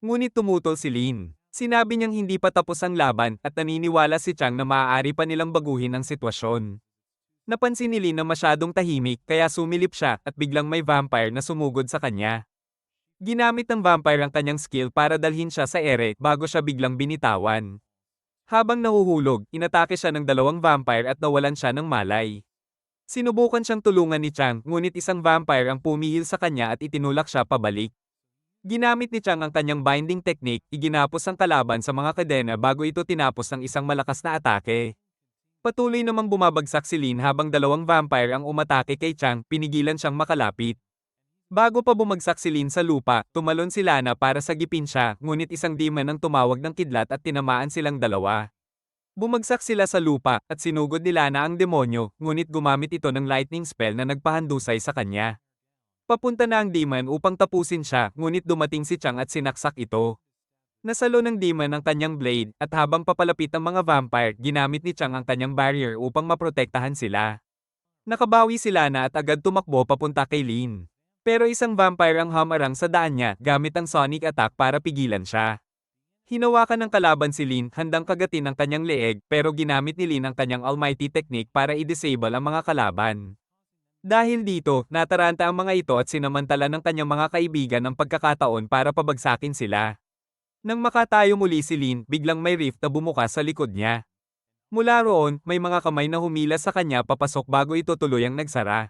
Ngunit tumutol si Lin. Sinabi niyang hindi pa tapos ang laban at naniniwala si Chang na maaari pa nilang baguhin ang sitwasyon. Napansin ni Lin na masyadong tahimik kaya sumilip siya at biglang may vampire na sumugod sa kanya. Ginamit ng vampire ang kanyang skill para dalhin siya sa ere bago siya biglang binitawan. Habang nahuhulog, inatake siya ng dalawang vampire at nawalan siya ng malay. Sinubukan siyang tulungan ni Chang ngunit isang vampire ang pumihil sa kanya at itinulak siya pabalik. Ginamit ni Chang ang kanyang binding technique, iginapos ang kalaban sa mga kadena bago ito tinapos ng isang malakas na atake. Patuloy namang bumabagsak si Lin habang dalawang vampire ang umatake kay Chang, pinigilan siyang makalapit. Bago pa bumagsak si Lin sa lupa, tumalon si Lana para sagipin siya, ngunit isang demon ang tumawag ng kidlat at tinamaan silang dalawa. Bumagsak sila sa lupa at sinugod ni Lana ang demonyo, ngunit gumamit ito ng lightning spell na nagpahandusay sa kanya. Papunta na ang demon upang tapusin siya, ngunit dumating si Chang at sinaksak ito. Nasalo ng demon ang kanyang blade, at habang papalapit ang mga vampire, ginamit ni Chang ang kanyang barrier upang maprotektahan sila. Nakabawi si Lana at agad tumakbo papunta kay Lin. Pero isang vampire ang hamarang sa daan niya, gamit ang sonic attack para pigilan siya. Hinawakan ng kalaban si Lin, handang kagatin ang kanyang leeg, pero ginamit ni Lin ang kanyang almighty technique para i-disable ang mga kalaban. Dahil dito, nataranta ang mga ito at sinamantala ng kanyang mga kaibigan ang pagkakataon para pabagsakin sila. Nang makatayo muli si Lin, biglang may rift na bumukas sa likod niya. Mula roon, may mga kamay na humila sa kanya papasok bago ito tuluyang nagsara.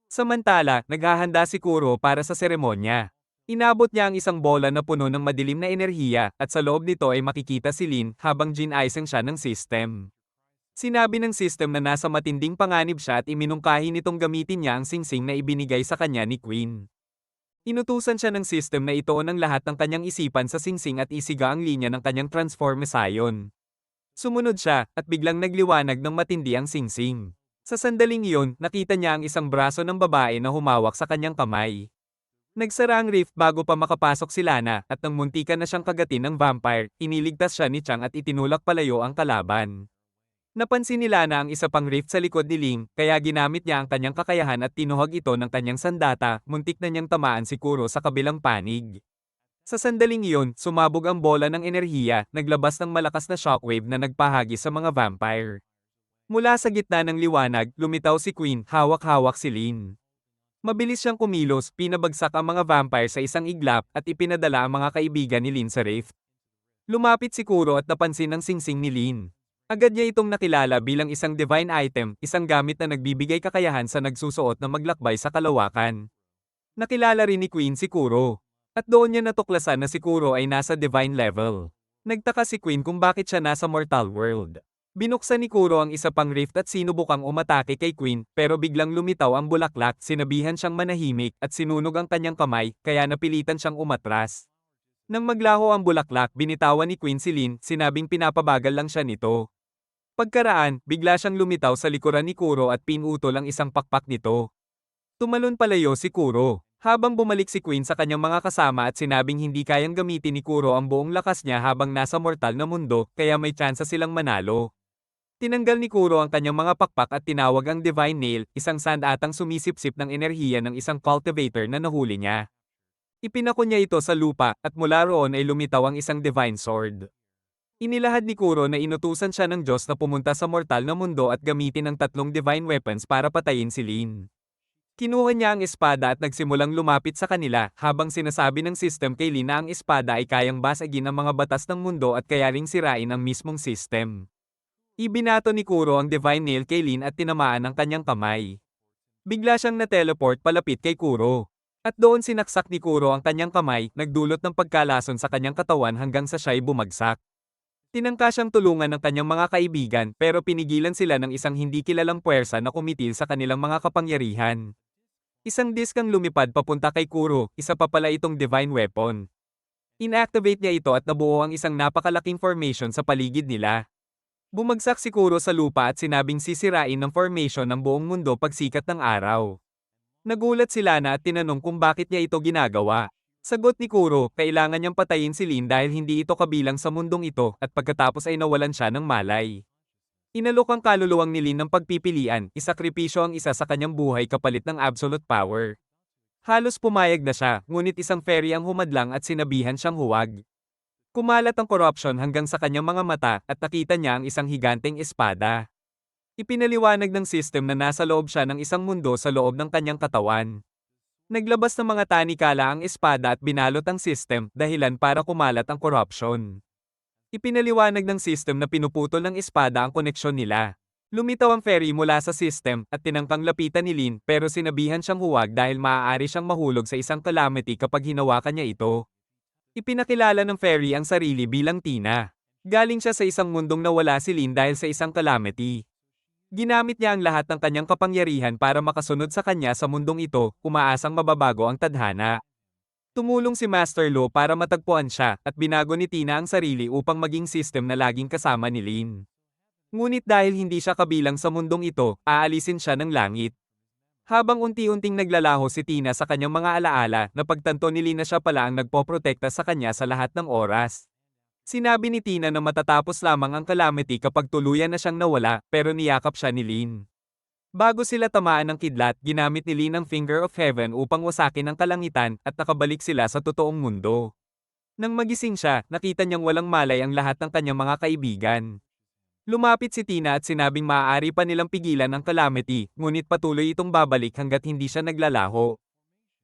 Samantala, naghahanda si Kuro para sa seremonya. Inabot niya ang isang bola na puno ng madilim na enerhiya at sa loob nito ay makikita si Lin habang gin-icing siya ng system. Sinabi ng system na nasa matinding panganib siya at iminungkahi nitong gamitin niya ang singsing na ibinigay sa kanya ni Queen. Inutusan siya ng system na ituon ang lahat ng kanyang isipan sa singsing at isiga ang linya ng kanyang transformation. Sumunod siya at biglang nagliwanag ng matindi ang singsing. Sa sandaling iyon, nakita niya ang isang braso ng babae na humawak sa kanyang kamay. Nagsara ang rift bago pa makapasok si Lana at nang muntikan na siyang kagatin ng vampire, iniligtas siya ni Chang at itinulak palayo ang kalaban. Napansin ni Lana ang isa pang rift sa likod ni Ling, kaya ginamit niya ang kanyang kakayahan at tinuhag ito ng kanyang sandata, muntik na niyang tamaan si Kuro sa kabilang panig. Sa sandaling iyon, sumabog ang bola ng enerhiya, naglabas ng malakas na shockwave na nagpahagi sa mga vampire. Mula sa gitna ng liwanag, lumitaw si Queen, hawak-hawak si Lin. Mabilis siyang kumilos, pinabagsak ang mga vampire sa isang iglap at ipinadala ang mga kaibigan ni Lin sa rift. Lumapit si Kuro at napansin ang singsing ni Lin. Agad niya itong nakilala bilang isang divine item, isang gamit na nagbibigay kakayahan sa nagsusuot na maglakbay sa kalawakan. Nakilala rin ni Queen si Kuro. At doon niya natuklasan na si Kuro ay nasa divine level. Nagtaka si Queen kung bakit siya nasa mortal world. Binuksan ni Kuro ang isa pang rift at sinubukang umatake kay Queen, pero biglang lumitaw ang bulaklak, sinabihan siyang manahimik, at sinunog ang kanyang kamay, kaya napilitan siyang umatras. Nang maglaho ang bulaklak, binitawan ni Queen si Lin, sinabing pinapabagal lang siya nito. Pagkaraan, bigla siyang lumitaw sa likuran ni Kuro at pinutol ang isang pakpak nito. Tumalon palayo si Kuro. Habang bumalik si Queen sa kanyang mga kasama at sinabing hindi kayang gamitin ni Kuro ang buong lakas niya habang nasa mortal na mundo, kaya may tsansa silang manalo. Tinanggal ni Kuro ang kanyang mga pakpak at tinawag ang Divine Nail, isang sandatang sumisipsip ng enerhiya ng isang cultivator na nahuli niya. Ipinako niya ito sa lupa, at mula roon ay lumitaw ang isang Divine Sword. Inilahad ni Kuro na inutusan siya ng Diyos na pumunta sa mortal na mundo at gamitin ang tatlong Divine Weapons para patayin si Lin. Kinuha niya ang espada at nagsimulang lumapit sa kanila, habang sinasabi ng system kay Lin na ang espada ay kayang basagin ang mga batas ng mundo at kaya ring sirain ang mismong system. Ibinato ni Kuro ang Divine Nail kay Lin at tinamaan ang kanyang kamay. Bigla siyang na-teleport palapit kay Kuro. At doon sinaksak ni Kuro ang kanyang kamay, nagdulot ng pagkalason sa kanyang katawan hanggang sa siya'y bumagsak. Tinangka siyang tulungan ng kanyang mga kaibigan, pero pinigilan sila ng isang hindi kilalang puwersa na kumitil sa kanilang mga kapangyarihan. Isang disk ang lumipad papunta kay Kuro, isa pa pala itong divine weapon. Inactivate niya ito at nabuo ang isang napakalaking formation sa paligid nila. Bumagsak si Kuro sa lupa at sinabing sisirain ng formation ng buong mundo pagsikat ng araw. Nagulat si Lana at tinanong kung bakit niya ito ginagawa. Sagot ni Kuro, kailangan niyang patayin si Lin dahil hindi ito kabilang sa mundong ito, at pagkatapos ay nawalan siya ng malay. Inalok ang kaluluwang ni Lin ng pagpipilian, isakripisyo ang isa sa kanyang buhay kapalit ng absolute power. Halos pumayag na siya, ngunit isang fairy ang humadlang at sinabihan siyang huwag. Kumalat ang corruption hanggang sa kanyang mga mata at nakita niya ang isang higanteng espada. Ipinaliwanag ng system na nasa loob siya ng isang mundo sa loob ng kanyang katawan. Naglabas ng mga tanikala ang espada at binalot ang system, dahilan para kumalat ang corruption. Ipinaliwanag ng system na pinuputol ng espada ang koneksyon nila. Lumitaw ang fairy mula sa system at tinangkang lapitan ni Lin, pero sinabihan siyang huwag dahil maaari siyang mahulog sa isang calamity kapag hinawakan niya ito. Ipinakilala ng fairy ang sarili bilang Tina. Galing siya sa isang mundong nawala si Lin dahil sa isang calamity. Ginamit niya ang lahat ng kanyang kapangyarihan para makasunod sa kanya sa mundong ito, umaasang mababago ang tadhana. Tumulong si Master Lo para matagpuan siya, at binago ni Tina ang sarili upang maging system na laging kasama ni Lin. Ngunit dahil hindi siya kabilang sa mundong ito, aalisin siya ng langit. Habang unti-unting naglalaho si Tina sa kanyang mga alaala, napagtanto ni Lin na siya pala ang nagpoprotekta sa kanya sa lahat ng oras. Sinabi ni Tina na matatapos lamang ang calamity kapag tuluyan na siyang nawala, pero niyakap siya ni Lin. Bago sila tamaan ng kidlat, ginamit ni Lin ang Finger of Heaven upang wasakin ang kalangitan, at nakabalik sila sa totoong mundo. Nang magising siya, nakita niyang walang malay ang lahat ng kanyang mga kaibigan. Lumapit si Tina at sinabing maaari pa nilang pigilan ang calamity, ngunit patuloy itong babalik hanggat hindi siya naglalaho.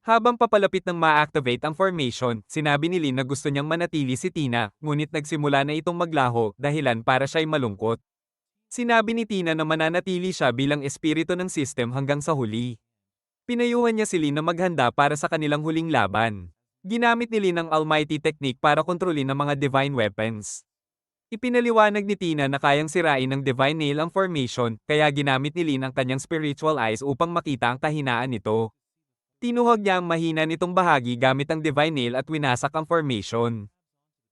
Habang papalapit ng ma-activate ang formation, sinabi ni Lin na gusto niyang manatili si Tina, ngunit nagsimula na itong maglaho, dahilan para siya'y malungkot. Sinabi ni Tina na mananatili siya bilang espiritu ng system hanggang sa huli. Pinayuhan niya si Lin na maghanda para sa kanilang huling laban. Ginamit ni Lin ang Almighty Technique para kontrolin ang mga divine weapons. Ipinaliwanag ni Tina na kayang sirain ng Divine Nail ang formation, kaya ginamit ni Lin ang kanyang spiritual eyes upang makita ang kahinaan nito. Tinuhog niya ang mahina nitong bahagi gamit ang Divine Nail at winasak ang formation.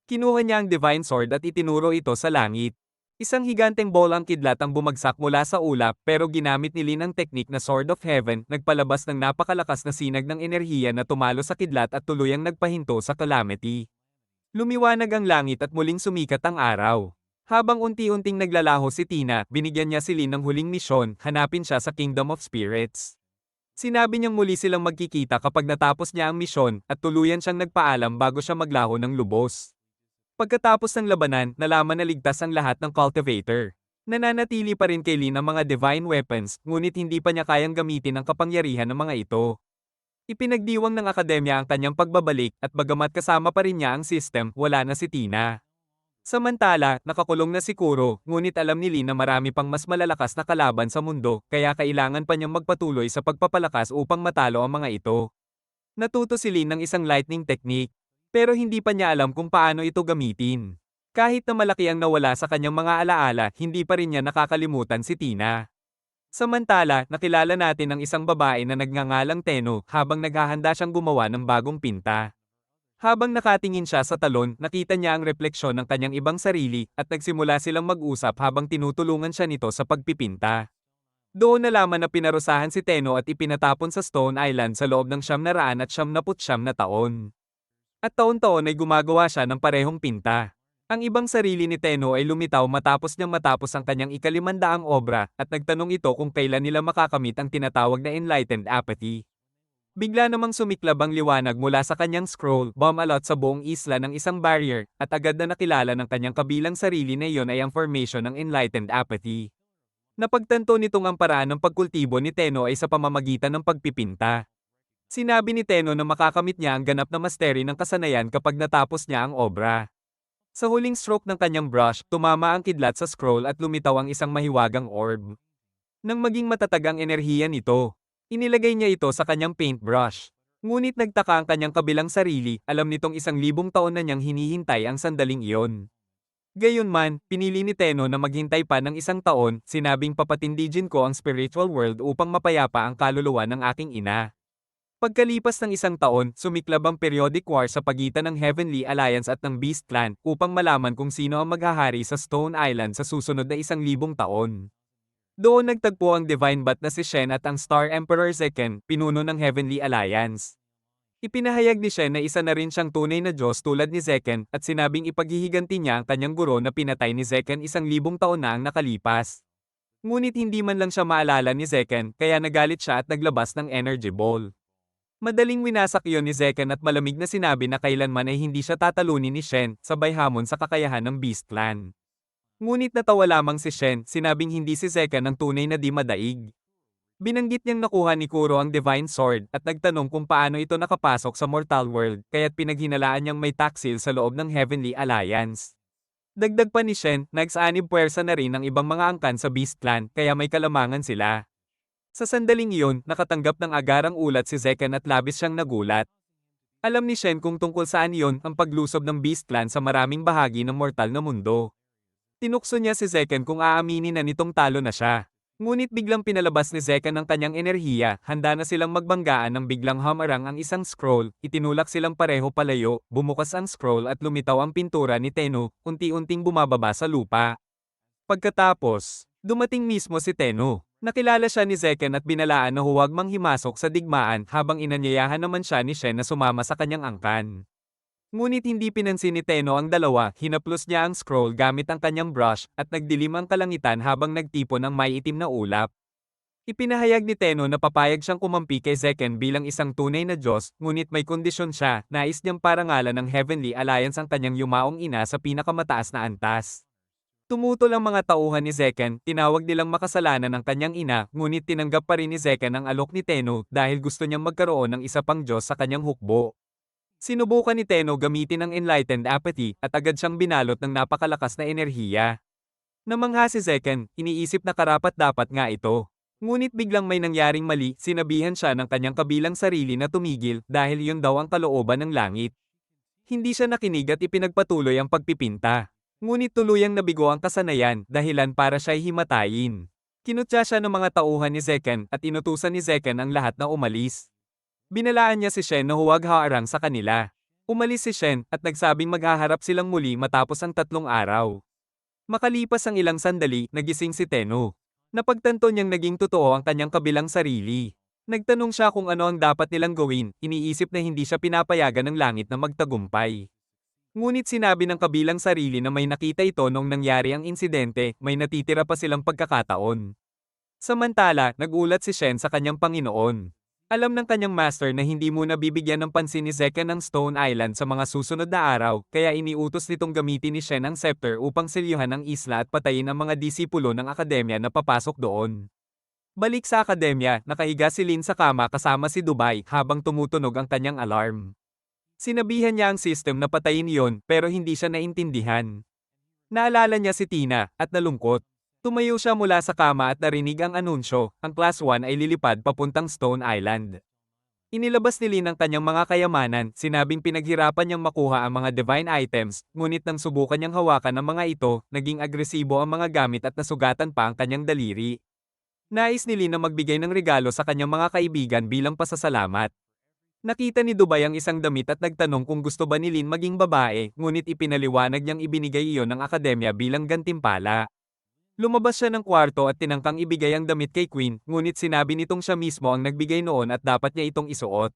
Kinuha niya ang Divine Sword at itinuro ito sa langit. Isang higanteng ball ang kidlat ang bumagsak mula sa ulap, pero ginamit ni Lin ang teknik na Sword of Heaven, nagpalabas ng napakalakas na sinag ng enerhiya na tumalo sa kidlat at tuluyang nagpahinto sa calamity. Lumiwanag ang langit at muling sumikat ang araw. Habang unti-unting naglalaho si Tina, binigyan niya si Lin ng huling misyon, hanapin siya sa Kingdom of Spirits. Sinabi niyang muli silang magkikita kapag natapos niya ang misyon, at tuluyan siyang nagpaalam bago siya maglaho ng lubos. Pagkatapos ng labanan, nalaman na ligtas ang lahat ng cultivator. Nananatili pa rin kay Lin ang mga divine weapons, ngunit hindi pa niya kayang gamitin ang kapangyarihan ng mga ito. Ipinagdiwang ng akademya ang kanyang pagbabalik, at bagamat kasama pa rin niya ang system, wala na si Tina. Samantala, nakakulong na si Kuro, ngunit alam ni Lin na marami pang mas malalakas na kalaban sa mundo, kaya kailangan pa niyang magpatuloy sa pagpapalakas upang matalo ang mga ito. Natuto si Lin ng isang lightning technique, pero hindi pa niya alam kung paano ito gamitin. Kahit na malaki ang nawala sa kanyang mga alaala, hindi pa rin niya nakakalimutan si Tina. Samantala, nakilala natin ang isang babae na nagngangalang Tenno habang naghahanda siyang gumawa ng bagong pinta. Habang nakatingin siya sa talon, nakita niya ang refleksyon ng kanyang ibang sarili at nagsimula silang mag-usap habang tinutulungan siya nito sa pagpipinta. Doon nalaman na pinarusahan si Tenno at ipinatapon sa Stone Island sa loob ng 999 na taon. At taon-taon ay gumagawa siya ng parehong pinta. Ang ibang sarili ni Tenno ay lumitaw matapos niyang matapos ang kanyang ikalimandaang obra at nagtanong ito kung kailan nila makakamit ang tinatawag na enlightened apathy. Bigla namang sumiklab ang liwanag mula sa kanyang scroll, bumalot sa buong isla ng isang barrier, at agad na nakilala ng kanyang kabilang sarili na iyon ay ang formation ng enlightened apathy. Napagtanto nitong ang paraan ng pagkultibo ni Tenno ay sa pamamagitan ng pagpipinta. Sinabi ni Tenno na makakamit niya ang ganap na mastery ng kasanayan kapag natapos niya ang obra. Sa huling stroke ng kanyang brush, tumama ang kidlat sa scroll at lumitaw ang isang mahiwagang orb. Nang maging matatag ang enerhiya nito, inilagay niya ito sa kanyang paintbrush. Ngunit nagtaka ang kanyang kabilang sarili, alam nitong 1,000 taon na niyang hinihintay ang sandaling iyon. Gayunman, pinili ni Tenno na maghintay pa ng 1 taon, sinabing papatindigin ko ang spiritual world upang mapayapa ang kaluluwa ng aking ina. Pagkalipas ng 1 taon, sumiklab ang periodic war sa pagitan ng Heavenly Alliance at ng Beast Clan upang malaman kung sino ang maghahari sa Stone Island sa susunod na 1,000 taon. Doon nagtagpo ang Divine Bat na si Shen at ang Star Emperor Zeken, pinuno ng Heavenly Alliance. Ipinahayag ni Shen na isa na rin siyang tunay na Diyos tulad ni Zeken at sinabing ipaghihiganti niya ang kanyang guro na pinatay ni Zeken 1,000 taon na ang nakalipas. Ngunit hindi man lang siya maalala ni Zeken, kaya nagalit siya at naglabas ng Energy Ball. Madaling winasak iyon ni Zeken at malamig na sinabi na kailanman ay hindi siya tatalunin ni Shen, sabay hamon sa kakayahan ng Beast Clan. Ngunit natawa lamang si Shen, sinabing hindi si Zeken ang tunay na di madaig. Binanggit niyang nakuha ni Kuro ang Divine Sword at nagtanong kung paano ito nakapasok sa Mortal World, kaya't pinaghinalaan niyang may taksil sa loob ng Heavenly Alliance. Dagdag pa ni Shen, nagsaanib puwersa na rin ang ibang mga angkan sa Beast Clan, kaya may kalamangan sila. Sa sandaling iyon, nakatanggap ng agarang ulat si Zeken at labis siyang nagulat. Alam ni Shen kung tungkol saan iyon ang paglusob ng Beast Clan sa maraming bahagi ng mortal na mundo. Tinukso niya si Zeken kung aaminin na nitong talo na siya. Ngunit biglang pinalabas ni Zeken ang kanyang enerhiya, handa na silang magbanggaan nang biglang humarang ang isang scroll, itinulak silang pareho palayo, bumukas ang scroll at lumitaw ang pintura ni Tenno, unti-unting bumababa sa lupa. Pagkatapos, dumating mismo si Tenno. Nakilala siya ni Zeken at binalaan na huwag manghimasok sa digmaan habang inanyayahan naman siya ni Shen na sumama sa kanyang angkan. Ngunit hindi pinansin ni Tenno ang dalawa, hinaplos niya ang scroll gamit ang kanyang brush, at nagdilim ang kalangitan habang nagtipon ng maiitim na ulap. Ipinahayag ni Tenno na papayag siyang kumampi kay Zeken bilang isang tunay na Diyos, ngunit may kondisyon siya, nais niyang parangalan ng Heavenly Alliance ang kanyang yumaong ina sa pinakamataas na antas. Tumutol ang mga tauhan ni Zeken, tinawag nilang makasalanan ang kanyang ina, ngunit tinanggap pa rin ni Zeken ang alok ni Tenno dahil gusto niyang magkaroon ng isa pang Diyos sa kanyang hukbo. Sinubukan ni Tenno gamitin ang enlightened apathy at agad siyang binalot ng napakalakas na enerhiya. Namangha si Zeken, iniisip na karapat-dapat nga ito. Ngunit biglang may nangyaring mali, sinabihan siya ng kanyang kabilang sarili na tumigil dahil yun daw ang kalooban ng langit. Hindi siya nakinig at ipinagpatuloy ang pagpipinta. Ngunit tuluyang nabigo ang kasanayan, dahilan para siya'y himatayin. Kinutya siya ng mga tauhan ni Zeken at inutusan ni Zeken ang lahat na umalis. Binalaan niya si Shen na huwag haarang sa kanila. Umalis si Shen at nagsabing maghaharap silang muli matapos ang 3 araw. Makalipas ang ilang sandali, nagising si Tenno. Napagtanto niyang naging totoo ang kanyang kabilang sarili. Nagtanong siya kung ano ang dapat nilang gawin, iniisip na hindi siya pinapayagan ng langit na magtagumpay. Ngunit sinabi ng kabilang sarili na may nakita ito nung nangyari ang insidente, may natitira pa silang pagkakataon. Samantala, nagulat si Shen sa kanyang Panginoon. Alam ng kanyang master na hindi muna bibigyan ng pansin ni Zeken ng Stone Island sa mga susunod na araw, kaya iniutos nitong gamitin ni Shen ang scepter upang selyuhan ang isla at patayin ang mga disipulo ng akademya na papasok doon. Balik sa akademya, nakahiga si Lin sa kama kasama si Dubai habang tumutunog ang kanyang alarm. Sinabihan niya ang system na patayin iyon pero hindi siya naintindihan. Naalala niya si Tina at nalungkot. Tumayo siya mula sa kama at narinig ang anunsyo, ang Class 1 ay lilipad papuntang Stone Island. Inilabas ni Lin ang kanyang mga kayamanan, sinabing pinaghirapan niyang makuha ang mga divine items, ngunit nang subukan niyang hawakan ang mga ito, naging agresibo ang mga gamit at nasugatan pa ang kanyang daliri. Nais ni Lin na magbigay ng regalo sa kanyang mga kaibigan bilang pasasalamat. Nakita ni Dubai ang isang damit at nagtanong kung gusto ba ni Lin maging babae, ngunit ipinaliwanag niyang ibinigay iyon ng akademya bilang gantimpala. Lumabas siya ng kwarto at tinangkang ibigay ang damit kay Queen, ngunit sinabi nitong siya mismo ang nagbigay noon at dapat niya itong isuot.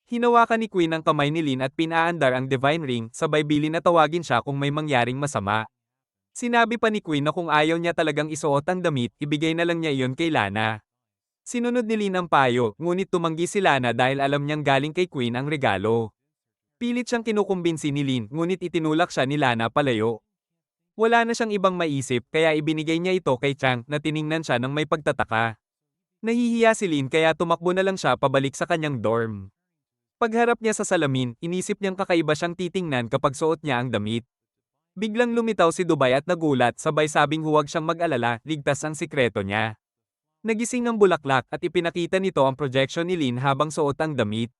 Hinawakan ni Queen ang kamay ni Lin at pinaandar ang Divine Ring, sabay bilin na tawagin siya kung may mangyaring masama. Sinabi pa ni Queen na kung ayaw niya talagang isuot ang damit, ibigay na lang niya iyon kay Lana. Sinunod ni Lin ang payo, ngunit tumanggi si Lana dahil alam niyang galing kay Queen ang regalo. Pilit siyang kinukumbinsi ni Lin, ngunit itinulak siya ni Lana palayo. Wala na siyang ibang maisip kaya ibinigay niya ito kay Chang na tiningnan siya ng may pagtataka. Nahihiya si Lin kaya tumakbo na lang siya pabalik sa kanyang dorm. Pagharap niya sa salamin, inisip niyang kakaiba siyang titingnan kapag suot niya ang damit. Biglang lumitaw si Dubai at nagulat sabay sabing huwag siyang mag-alala, ligtas ang sikreto niya. Nagising ang bulaklak at ipinakita nito ang projection ni Lin habang suot ang damit.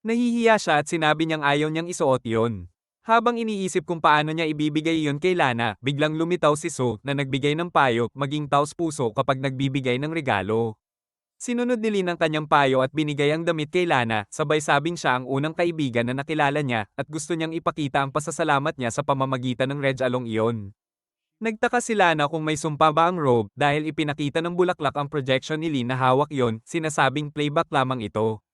Nahihiya siya at sinabi niyang ayaw niyang isuot yon. Habang iniisip kung paano niya ibibigay iyon kay Lana, biglang lumitaw si So na nagbigay ng payo, maging taos puso kapag nagbibigay ng regalo. Sinunod ni Lin ang kanyang payo at binigay ang damit kay Lana, sabay sabing siya ang unang kaibigan na nakilala niya at gusto niyang ipakita ang pasasalamat niya sa pamamagitan ng Red Along iyon. Nagtaka si Lana kung may sumpa ba ang robe dahil ipinakita ng bulaklak ang projection ni Lin na hawak yon, sinasabing playback lamang ito.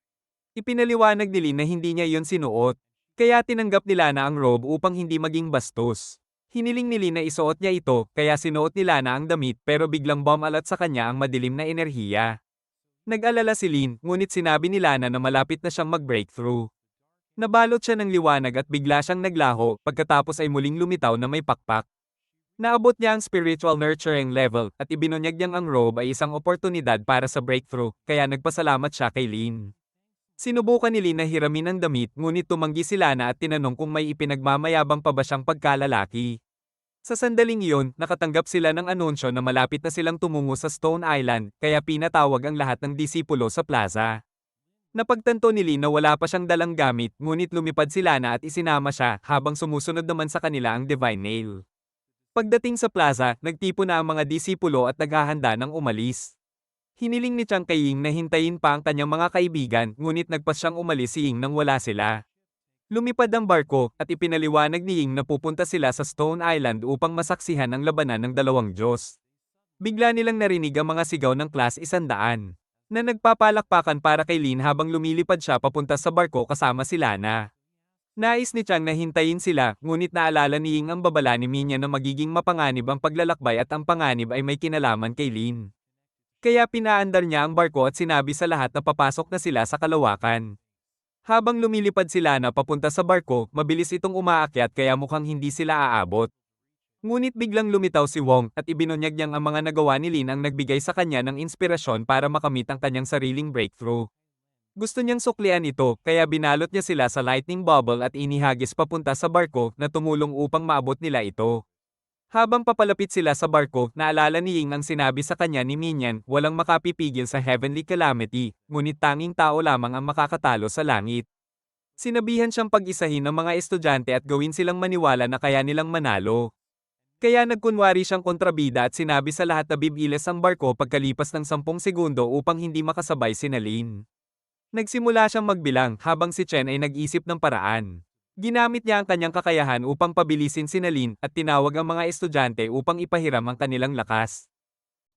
Ipinaliwanag ni Lin na hindi niya yon sinuot. Kaya tinanggap ni Lana ang robe upang hindi maging bastos. Hiniling ni Lin na isuot niya ito, kaya sinuot ni Lana ang damit pero biglang bumalat sa kanya ang madilim na enerhiya. Nag-alala si Lin, ngunit sinabi ni Lana na malapit na siyang mag-breakthrough. Nabalot siya ng liwanag at bigla siyang naglaho, pagkatapos ay muling lumitaw na may pakpak. Naabot niya ang spiritual nurturing level at ibinunyag niyang ang robe ay isang oportunidad para sa breakthrough, kaya nagpasalamat siya kay Lin. Sinubukan ni Lin na hiramin ang damit ngunit tumanggi si Lana at tinanong kung may ipinagmamayabang pa ba siyang pagkalalaki. Sa sandaling iyon, nakatanggap sila ng anunsyo na malapit na silang tumungo sa Stone Island, kaya pinatawag ang lahat ng disipulo sa plaza. Napagtanto ni Lin na wala pa siyang dalang gamit ngunit lumipad si Lana at isinama siya habang sumusunod naman sa kanila ang Divine Nail. Pagdating sa plaza, nagtipon na ang mga disipulo at naghahanda ng umalis. Hiniling ni Chang kay Ying na hintayin pa ang kanyang mga kaibigan, ngunit nagpas siyang umalis si Ying nang wala sila. Lumipad ang barko, at ipinaliwanag ni Ying na pupunta sila sa Stone Island upang masaksihan ang labanan ng dalawang Diyos. Bigla nilang narinig ang mga sigaw ng Class 100, na nagpapalakpakan para kay Lin habang lumilipad siya papunta sa barko kasama si Lana. Nais ni Chang na hintayin sila, ngunit naalala ni Ying ang babala ni Minya na magiging mapanganib ang paglalakbay at ang panganib ay may kinalaman kay Lin. Kaya pinaandar niya ang barko at sinabi sa lahat na papasok na sila sa kalawakan. Habang lumilipad sila na papunta sa barko, mabilis itong umaakyat kaya mukhang hindi sila aabot. Ngunit biglang lumitaw si Wong at ibinunyag niyang ang mga nagawa ni Lin ang nagbigay sa kanya ng inspirasyon para makamit ang kanyang sariling breakthrough. Gusto niyang suklian ito kaya binalot niya sila sa lightning bubble at inihagis papunta sa barko na tumulong upang maabot nila ito. Habang papalapit sila sa barko, naalala ni Ying ang sinabi sa kanya ni Minyan, walang makapipigil sa heavenly calamity, ngunit tanging tao lamang ang makakatalo sa langit. Sinabihan siyang pag-isahin ng mga estudyante at gawin silang maniwala na kaya nilang manalo. Kaya nagkunwari siyang kontrabida at sinabi sa lahat na bibilis ang barko pagkalipas ng 10 segundo upang hindi makasabay si Lin. Nagsimula siyang magbilang habang si Chen ay nag-isip ng paraan. Ginamit niya ang kanyang kakayahan upang pabilisin si Lin at tinawag ang mga estudyante upang ipahiram ang kanilang lakas.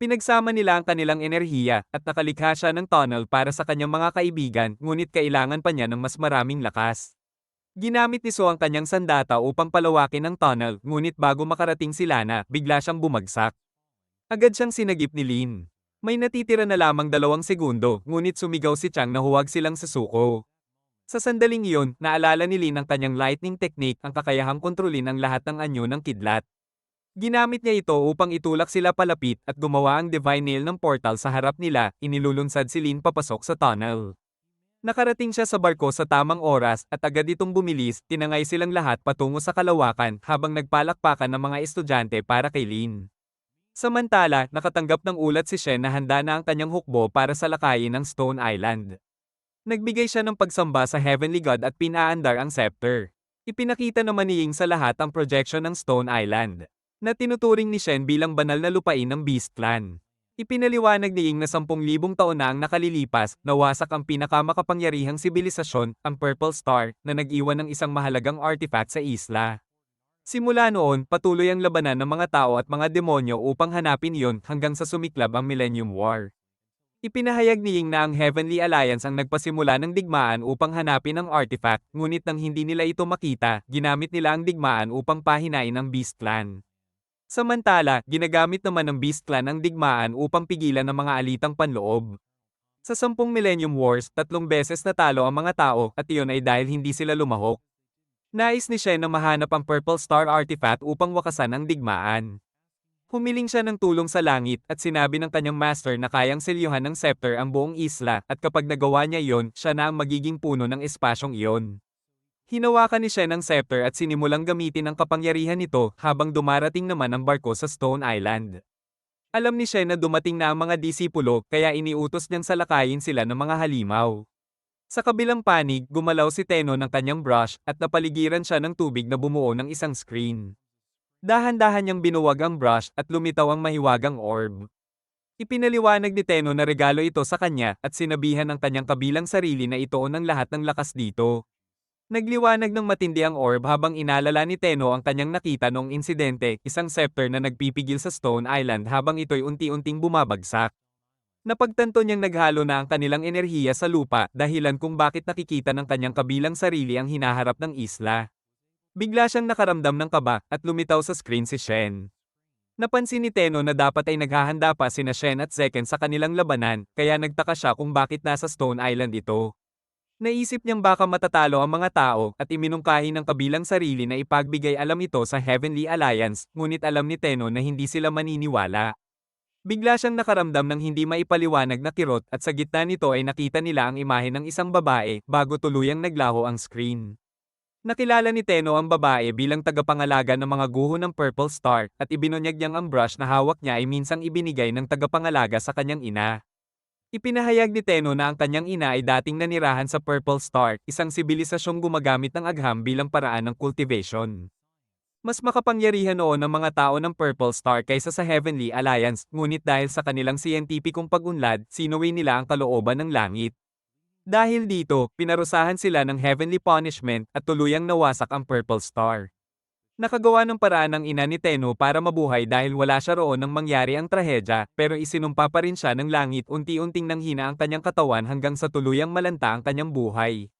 Pinagsama nila ang kanilang enerhiya at nakalikha siya ng tunnel para sa kanyang mga kaibigan, ngunit kailangan pa niya ng mas maraming lakas. Ginamit ni So ang kanyang sandata upang palawakin ang tunnel, ngunit bago makarating si Lana, bigla siyang bumagsak. Agad siyang sinagip ni Lin. May natitira na lamang 2 segundo, ngunit sumigaw si Chang na huwag silang susuko. Sa sandaling iyon, naalala ni Lin ang kanyang lightning technique, ang kakayahang kontrolin ang lahat ng anyo ng kidlat. Ginamit niya ito upang itulak sila palapit at gumawa ang divine nail ng portal sa harap nila, inilulunsad si Lin papasok sa tunnel. Nakarating siya sa barko sa tamang oras at agad itong bumilis, tinangay silang lahat patungo sa kalawakan habang nagpalakpakan ng mga estudyante para kay Lin. Samantala, nakatanggap ng ulat si Shen na handa na ang kanyang hukbo para sa lakayin ng Stone Island. Nagbigay siya ng pagsamba sa Heavenly God at pinaandar ang scepter. Ipinakita naman ni Ying sa lahat ang projection ng Stone Island, na tinuturing ni Shen bilang banal na lupain ng Beast Clan. Ipinaliwanag ni Ying na 10,000 taon na ang nakalilipas, nawasak ang pinakamakapangyarihang sibilisasyon, ang Purple Star, na nag-iwan ng isang mahalagang artifact sa isla. Simula noon, patuloy ang labanan ng mga tao at mga demonyo upang hanapin iyon hanggang sa sumiklab ang Millennium War. Ipinahayag ni Ying na ang Heavenly Alliance ang nagpasimula ng digmaan upang hanapin ang artifact, ngunit nang hindi nila ito makita, ginamit nila ang digmaan upang pahinain ang Beast Clan. Samantala, ginagamit naman ng Beast Clan ang digmaan upang pigilan ang mga alitang panloob. Sa 10 Millennium Wars, 3 beses natalo ang mga tao, at iyon ay dahil hindi sila lumahok. Nais ni Shen na mahanap ang Purple Star Artifact upang wakasan ang digmaan. Humiling siya ng tulong sa langit at sinabi ng kanyang master na kayang selyuhan ng scepter ang buong isla at kapag nagawa niya iyon, siya na ang magiging puno ng espasyong iyon. Hinawakan ni Shen ang scepter at sinimulang gamitin ang kapangyarihan nito habang dumarating naman ang barko sa Stone Island. Alam ni Shen na dumating na ang mga disipulo kaya iniutos niyang salakayin sila ng mga halimaw. Sa kabilang panig, gumalaw si Tenno ng kanyang brush at napaligiran siya ng tubig na bumuo ng isang screen. Dahan-dahan niyang binuwag ang brush at lumitaw ang mahiwagang orb. Ipinaliwanag ni Tenno na regalo ito sa kanya at sinabihan ng kanyang kabilang sarili na itoon ang lahat ng lakas dito. Nagliwanag ng matindi ang orb habang inalala ni Tenno ang kanyang nakita noong insidente, isang scepter na nagpipigil sa Stone Island habang ito'y unti-unting bumabagsak. Napagtanto niyang naghalo na ang kanilang enerhiya sa lupa dahilan kung bakit nakikita ng kanyang kabilang sarili ang hinaharap ng isla. Bigla siyang nakaramdam ng kaba at lumitaw sa screen si Shen. Napansin ni Tenno na dapat ay naghahanda pa sina Shen at Zeken sa kanilang labanan, kaya nagtaka siya kung bakit nasa Stone Island ito. Naisip niyang baka matatalo ang mga tao at iminungkahi ng kabilang sarili na ipagbigay alam ito sa Heavenly Alliance, ngunit alam ni Tenno na hindi sila maniniwala. Bigla siyang nakaramdam ng hindi maipaliwanag na kirot at sa gitna nito ay nakita nila ang imahe ng isang babae bago tuluyang naglaho ang screen. Nakilala ni Tenno ang babae bilang tagapangalaga ng mga guho ng Purple Star at ibinunyag niyang ang brush na hawak niya ay minsang ibinigay ng tagapangalaga sa kanyang ina. Ipinahayag ni Tenno na ang kanyang ina ay dating nanirahan sa Purple Star, isang sibilisasyong gumagamit ng agham bilang paraan ng cultivation. Mas makapangyarihan noon ang mga tao ng Purple Star kaysa sa Heavenly Alliance, ngunit dahil sa kanilang siyentipikong pag-unlad, sinuwi nila ang kalooban ng langit. Dahil dito, pinarusahan sila ng heavenly punishment at tuluyang nawasak ang Purple Star. Nakagawa ng paraan ng ina ni Tenno para mabuhay dahil wala siya roon nang mangyari ang trahedya, pero isinumpa pa rin siya ng langit unti-unting nanghina ang kanyang katawan hanggang sa tuluyang malanta ang kanyang buhay.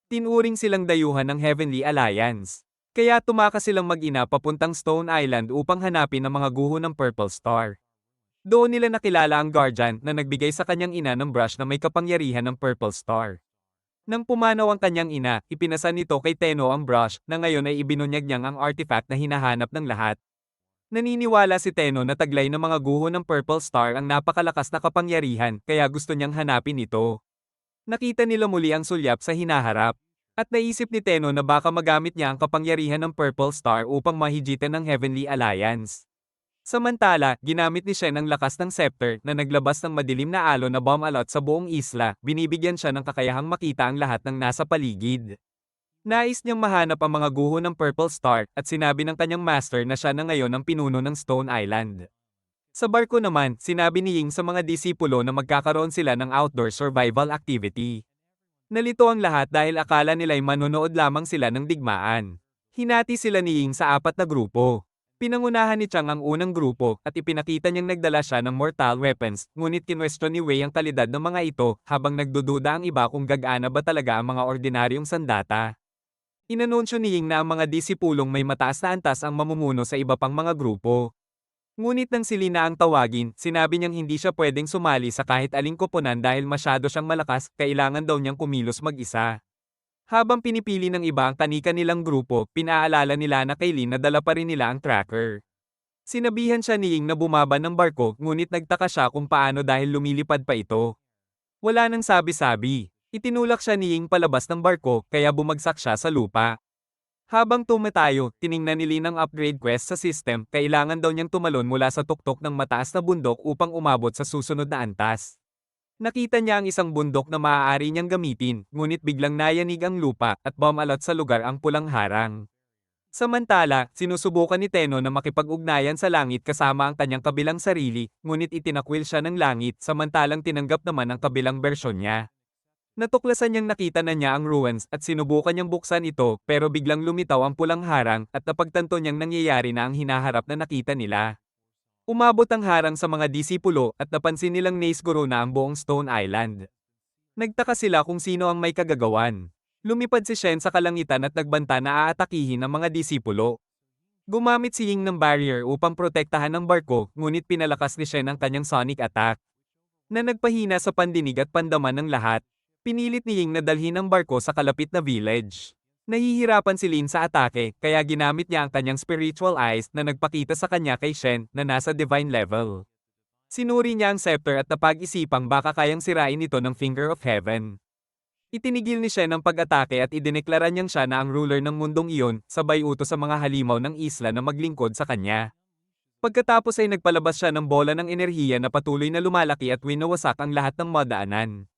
Tinuring silang dayuhan ng Heavenly Alliance. Kaya tumakas silang mag-ina papuntang Stone Island upang hanapin ang mga guho ng Purple Star. Doon nila nakilala ang Guardian na nagbigay sa kanyang ina ng brush na may kapangyarihan ng Purple Star. Nang pumanaw ang kanyang ina, ipinasa nito kay Tenno ang brush na ngayon ay ibinunyag niyang ang artifact na hinahanap ng lahat. Naniniwala si Tenno na taglay ng mga guho ng Purple Star ang napakalakas na kapangyarihan kaya gusto niyang hanapin ito. Nakita nila muli ang sulyap sa hinaharap. At naisip ni Tenno na baka magamit niya ang kapangyarihan ng Purple Star upang mahigitan ng Heavenly Alliance. Samantala, ginamit ni Shen ang lakas ng scepter na naglabas ng madilim na alon na bomb alot sa buong isla, binibigyan siya ng kakayahang makita ang lahat ng nasa paligid. Nais niyang mahanap ang mga guho ng Purple Star at sinabi ng kanyang master na siya na ngayon ang pinuno ng Stone Island. Sa barko naman, sinabi ni Ying sa mga disipulo na magkakaroon sila ng outdoor survival activity. Nalito ang lahat dahil akala nila'y manonood lamang sila ng digmaan. Hinati sila ni Ying sa 4 na grupo. Pinangunahan ni Chang ang unang grupo at ipinakita niyang nagdala siya ng mortal weapons, ngunit kinwestiyon ni Wei ang kalidad ng mga ito habang nagdududa ang iba kung gagana ba talaga ang mga ordinaryong sandata. Inanunsyo ni Ying na ang mga disipulong may mataas na antas ang mamumuno sa iba pang mga grupo. Ngunit nang si Lina ang tawagin, sinabi niyang hindi siya pwedeng sumali sa kahit aling koponan dahil masyado siyang malakas, kailangan daw niyang kumilos mag-isa. Habang pinipili ng iba ang kanika nilang grupo, pinaalala nila na kay Lin na dala pa rin nila ang tracker. Sinabihan siya ni Ying na bumaba ng barko ngunit nagtaka siya kung paano dahil lumilipad pa ito. Wala nang sabi-sabi. Itinulak siya ni Ying palabas ng barko kaya bumagsak siya sa lupa. Habang tumatayo, tiningnan ni Lin ang upgrade quest sa system, kailangan daw niyang tumalon mula sa tuktok ng mataas na bundok upang umabot sa susunod na antas. Nakita niya ang isang bundok na maaari niyang gamitin, ngunit biglang nayanig ang lupa at bumalot sa lugar ang pulang harang. Samantala, sinusubukan ni Tenno na makipag-ugnayan sa langit kasama ang kanyang kabilang sarili, ngunit itinakwil siya ng langit samantalang tinanggap naman ang kabilang bersyon niya. Natuklasan niyang nakita na niya ang ruins at sinubukan niyang buksan ito pero biglang lumitaw ang pulang harang at napagtanto niyang nangyayari na ang hinaharap na nakita nila. Umabot ang harang sa mga disipulo at napansin nilang naisguro na ang buong Stone Island. Nagtaka sila kung sino ang may kagagawan. Lumipad si Shen sa kalangitan at nagbanta na aatakihin ang mga disipulo. Gumamit si Ying ng barrier upang protektahan ang barko, ngunit pinalakas ni Shen ang kanyang sonic attack, na nagpahina sa pandinig at pandaman ng lahat. Pinilit ni Ying na dalhin ang barko sa kalapit na village. Nahihirapan si Lin sa atake, kaya ginamit niya ang kanyang spiritual eyes na nagpakita sa kanya kay Shen na nasa divine level. Sinuri niya ang scepter at napag-isipang baka kayang sirain ito ng Finger of Heaven. Itinigil ni Shen ang pag-atake at idineklara niyang siya na ang ruler ng mundong iyon, sabay utos sa mga halimaw ng isla na maglingkod sa kanya. Pagkatapos ay nagpalabas siya ng bola ng enerhiya na patuloy na lumalaki at winawasak ang lahat ng madaanan.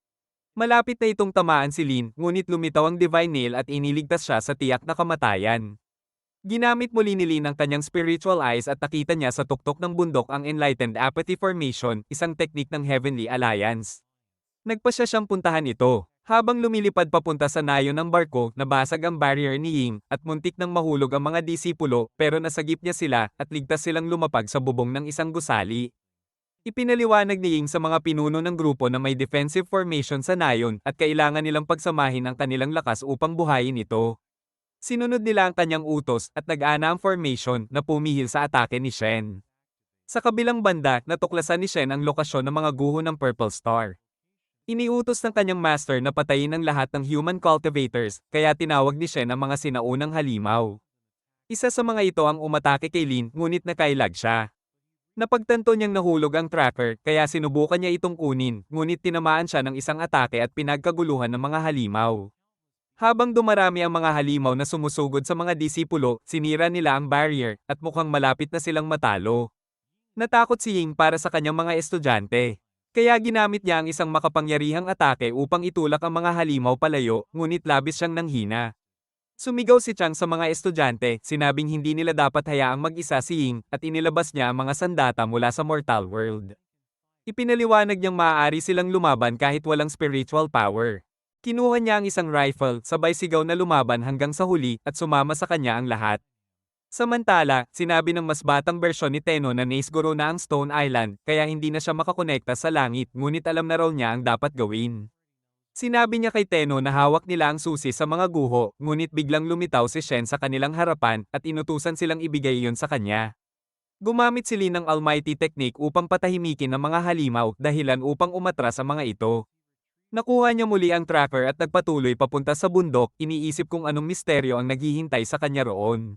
Malapit na itong tamaan si Lin, ngunit lumitaw ang Divine Nail at iniligtas siya sa tiyak na kamatayan. Ginamit muli ni Lin ang kanyang spiritual eyes at nakita niya sa tuktok ng bundok ang Enlightened Apathy Formation, isang teknik ng Heavenly Alliance. Nagpasya siyang puntahan ito. Habang lumilipad papunta sa nayo ng barko, nabasag ang barrier ni Ying, at muntik nang mahulog ang mga disipulo, pero nasagip niya sila, at ligtas silang lumapag sa bubong ng isang gusali. Ipinaliwanag ni Ying sa mga pinuno ng grupo na may defensive formation sa nayon, at kailangan nilang pagsamahin ang kanilang lakas upang buhayin ito. Sinunod nila ang kanyang utos, at nag-ana ang formation, na pumihil sa atake ni Shen. Sa kabilang banda, natuklasan ni Shen ang lokasyon ng mga guho ng Purple Star. Iniutos ng kanyang master na patayin ang lahat ng human cultivators, kaya tinawag ni Shen ang mga sinaunang halimaw. Isa sa mga ito ang umatake kay Lin, ngunit nakailag siya. Napagtanto niyang nahulog ang tracker, kaya sinubukan niya itong kunin, ngunit tinamaan siya ng isang atake at pinagkaguluhan ng mga halimaw. Habang dumarami ang mga halimaw na sumusugod sa mga disipulo, sinira nila ang barrier, at mukhang malapit na silang matalo. Natakot si Ying para sa kanyang mga estudyante. Kaya ginamit niya ang isang makapangyarihang atake upang itulak ang mga halimaw palayo, ngunit labis siyang nanghina. Sumigaw si Chang sa mga estudyante, sinabing hindi nila dapat hayaang mag-isa si Ying, at inilabas niya ang mga sandata mula sa mortal world. Ipinaliwanag niyang maaari silang lumaban kahit walang spiritual power. Kinuha niya ang isang rifle, sabay sigaw na lumaban hanggang sa huli, at sumama sa kanya ang lahat. Samantala, sinabi ng mas batang bersyon ni Tenno na naisguro na ang Stone Island, kaya hindi na siya makakonekta sa langit, ngunit alam na raw niya ang dapat gawin. Sinabi niya kay Tenno na hawak nila ang susi sa mga guho, ngunit biglang lumitaw si Shen sa kanilang harapan, at inutusan silang ibigay iyon sa kanya. Gumamit sila ng Almighty Technique upang patahimikin ang mga halimaw, dahilan upang umatras ang mga ito. Nakuha niya muli ang tracker at nagpatuloy papunta sa bundok, iniisip kung anong misteryo ang naghihintay sa kanya roon.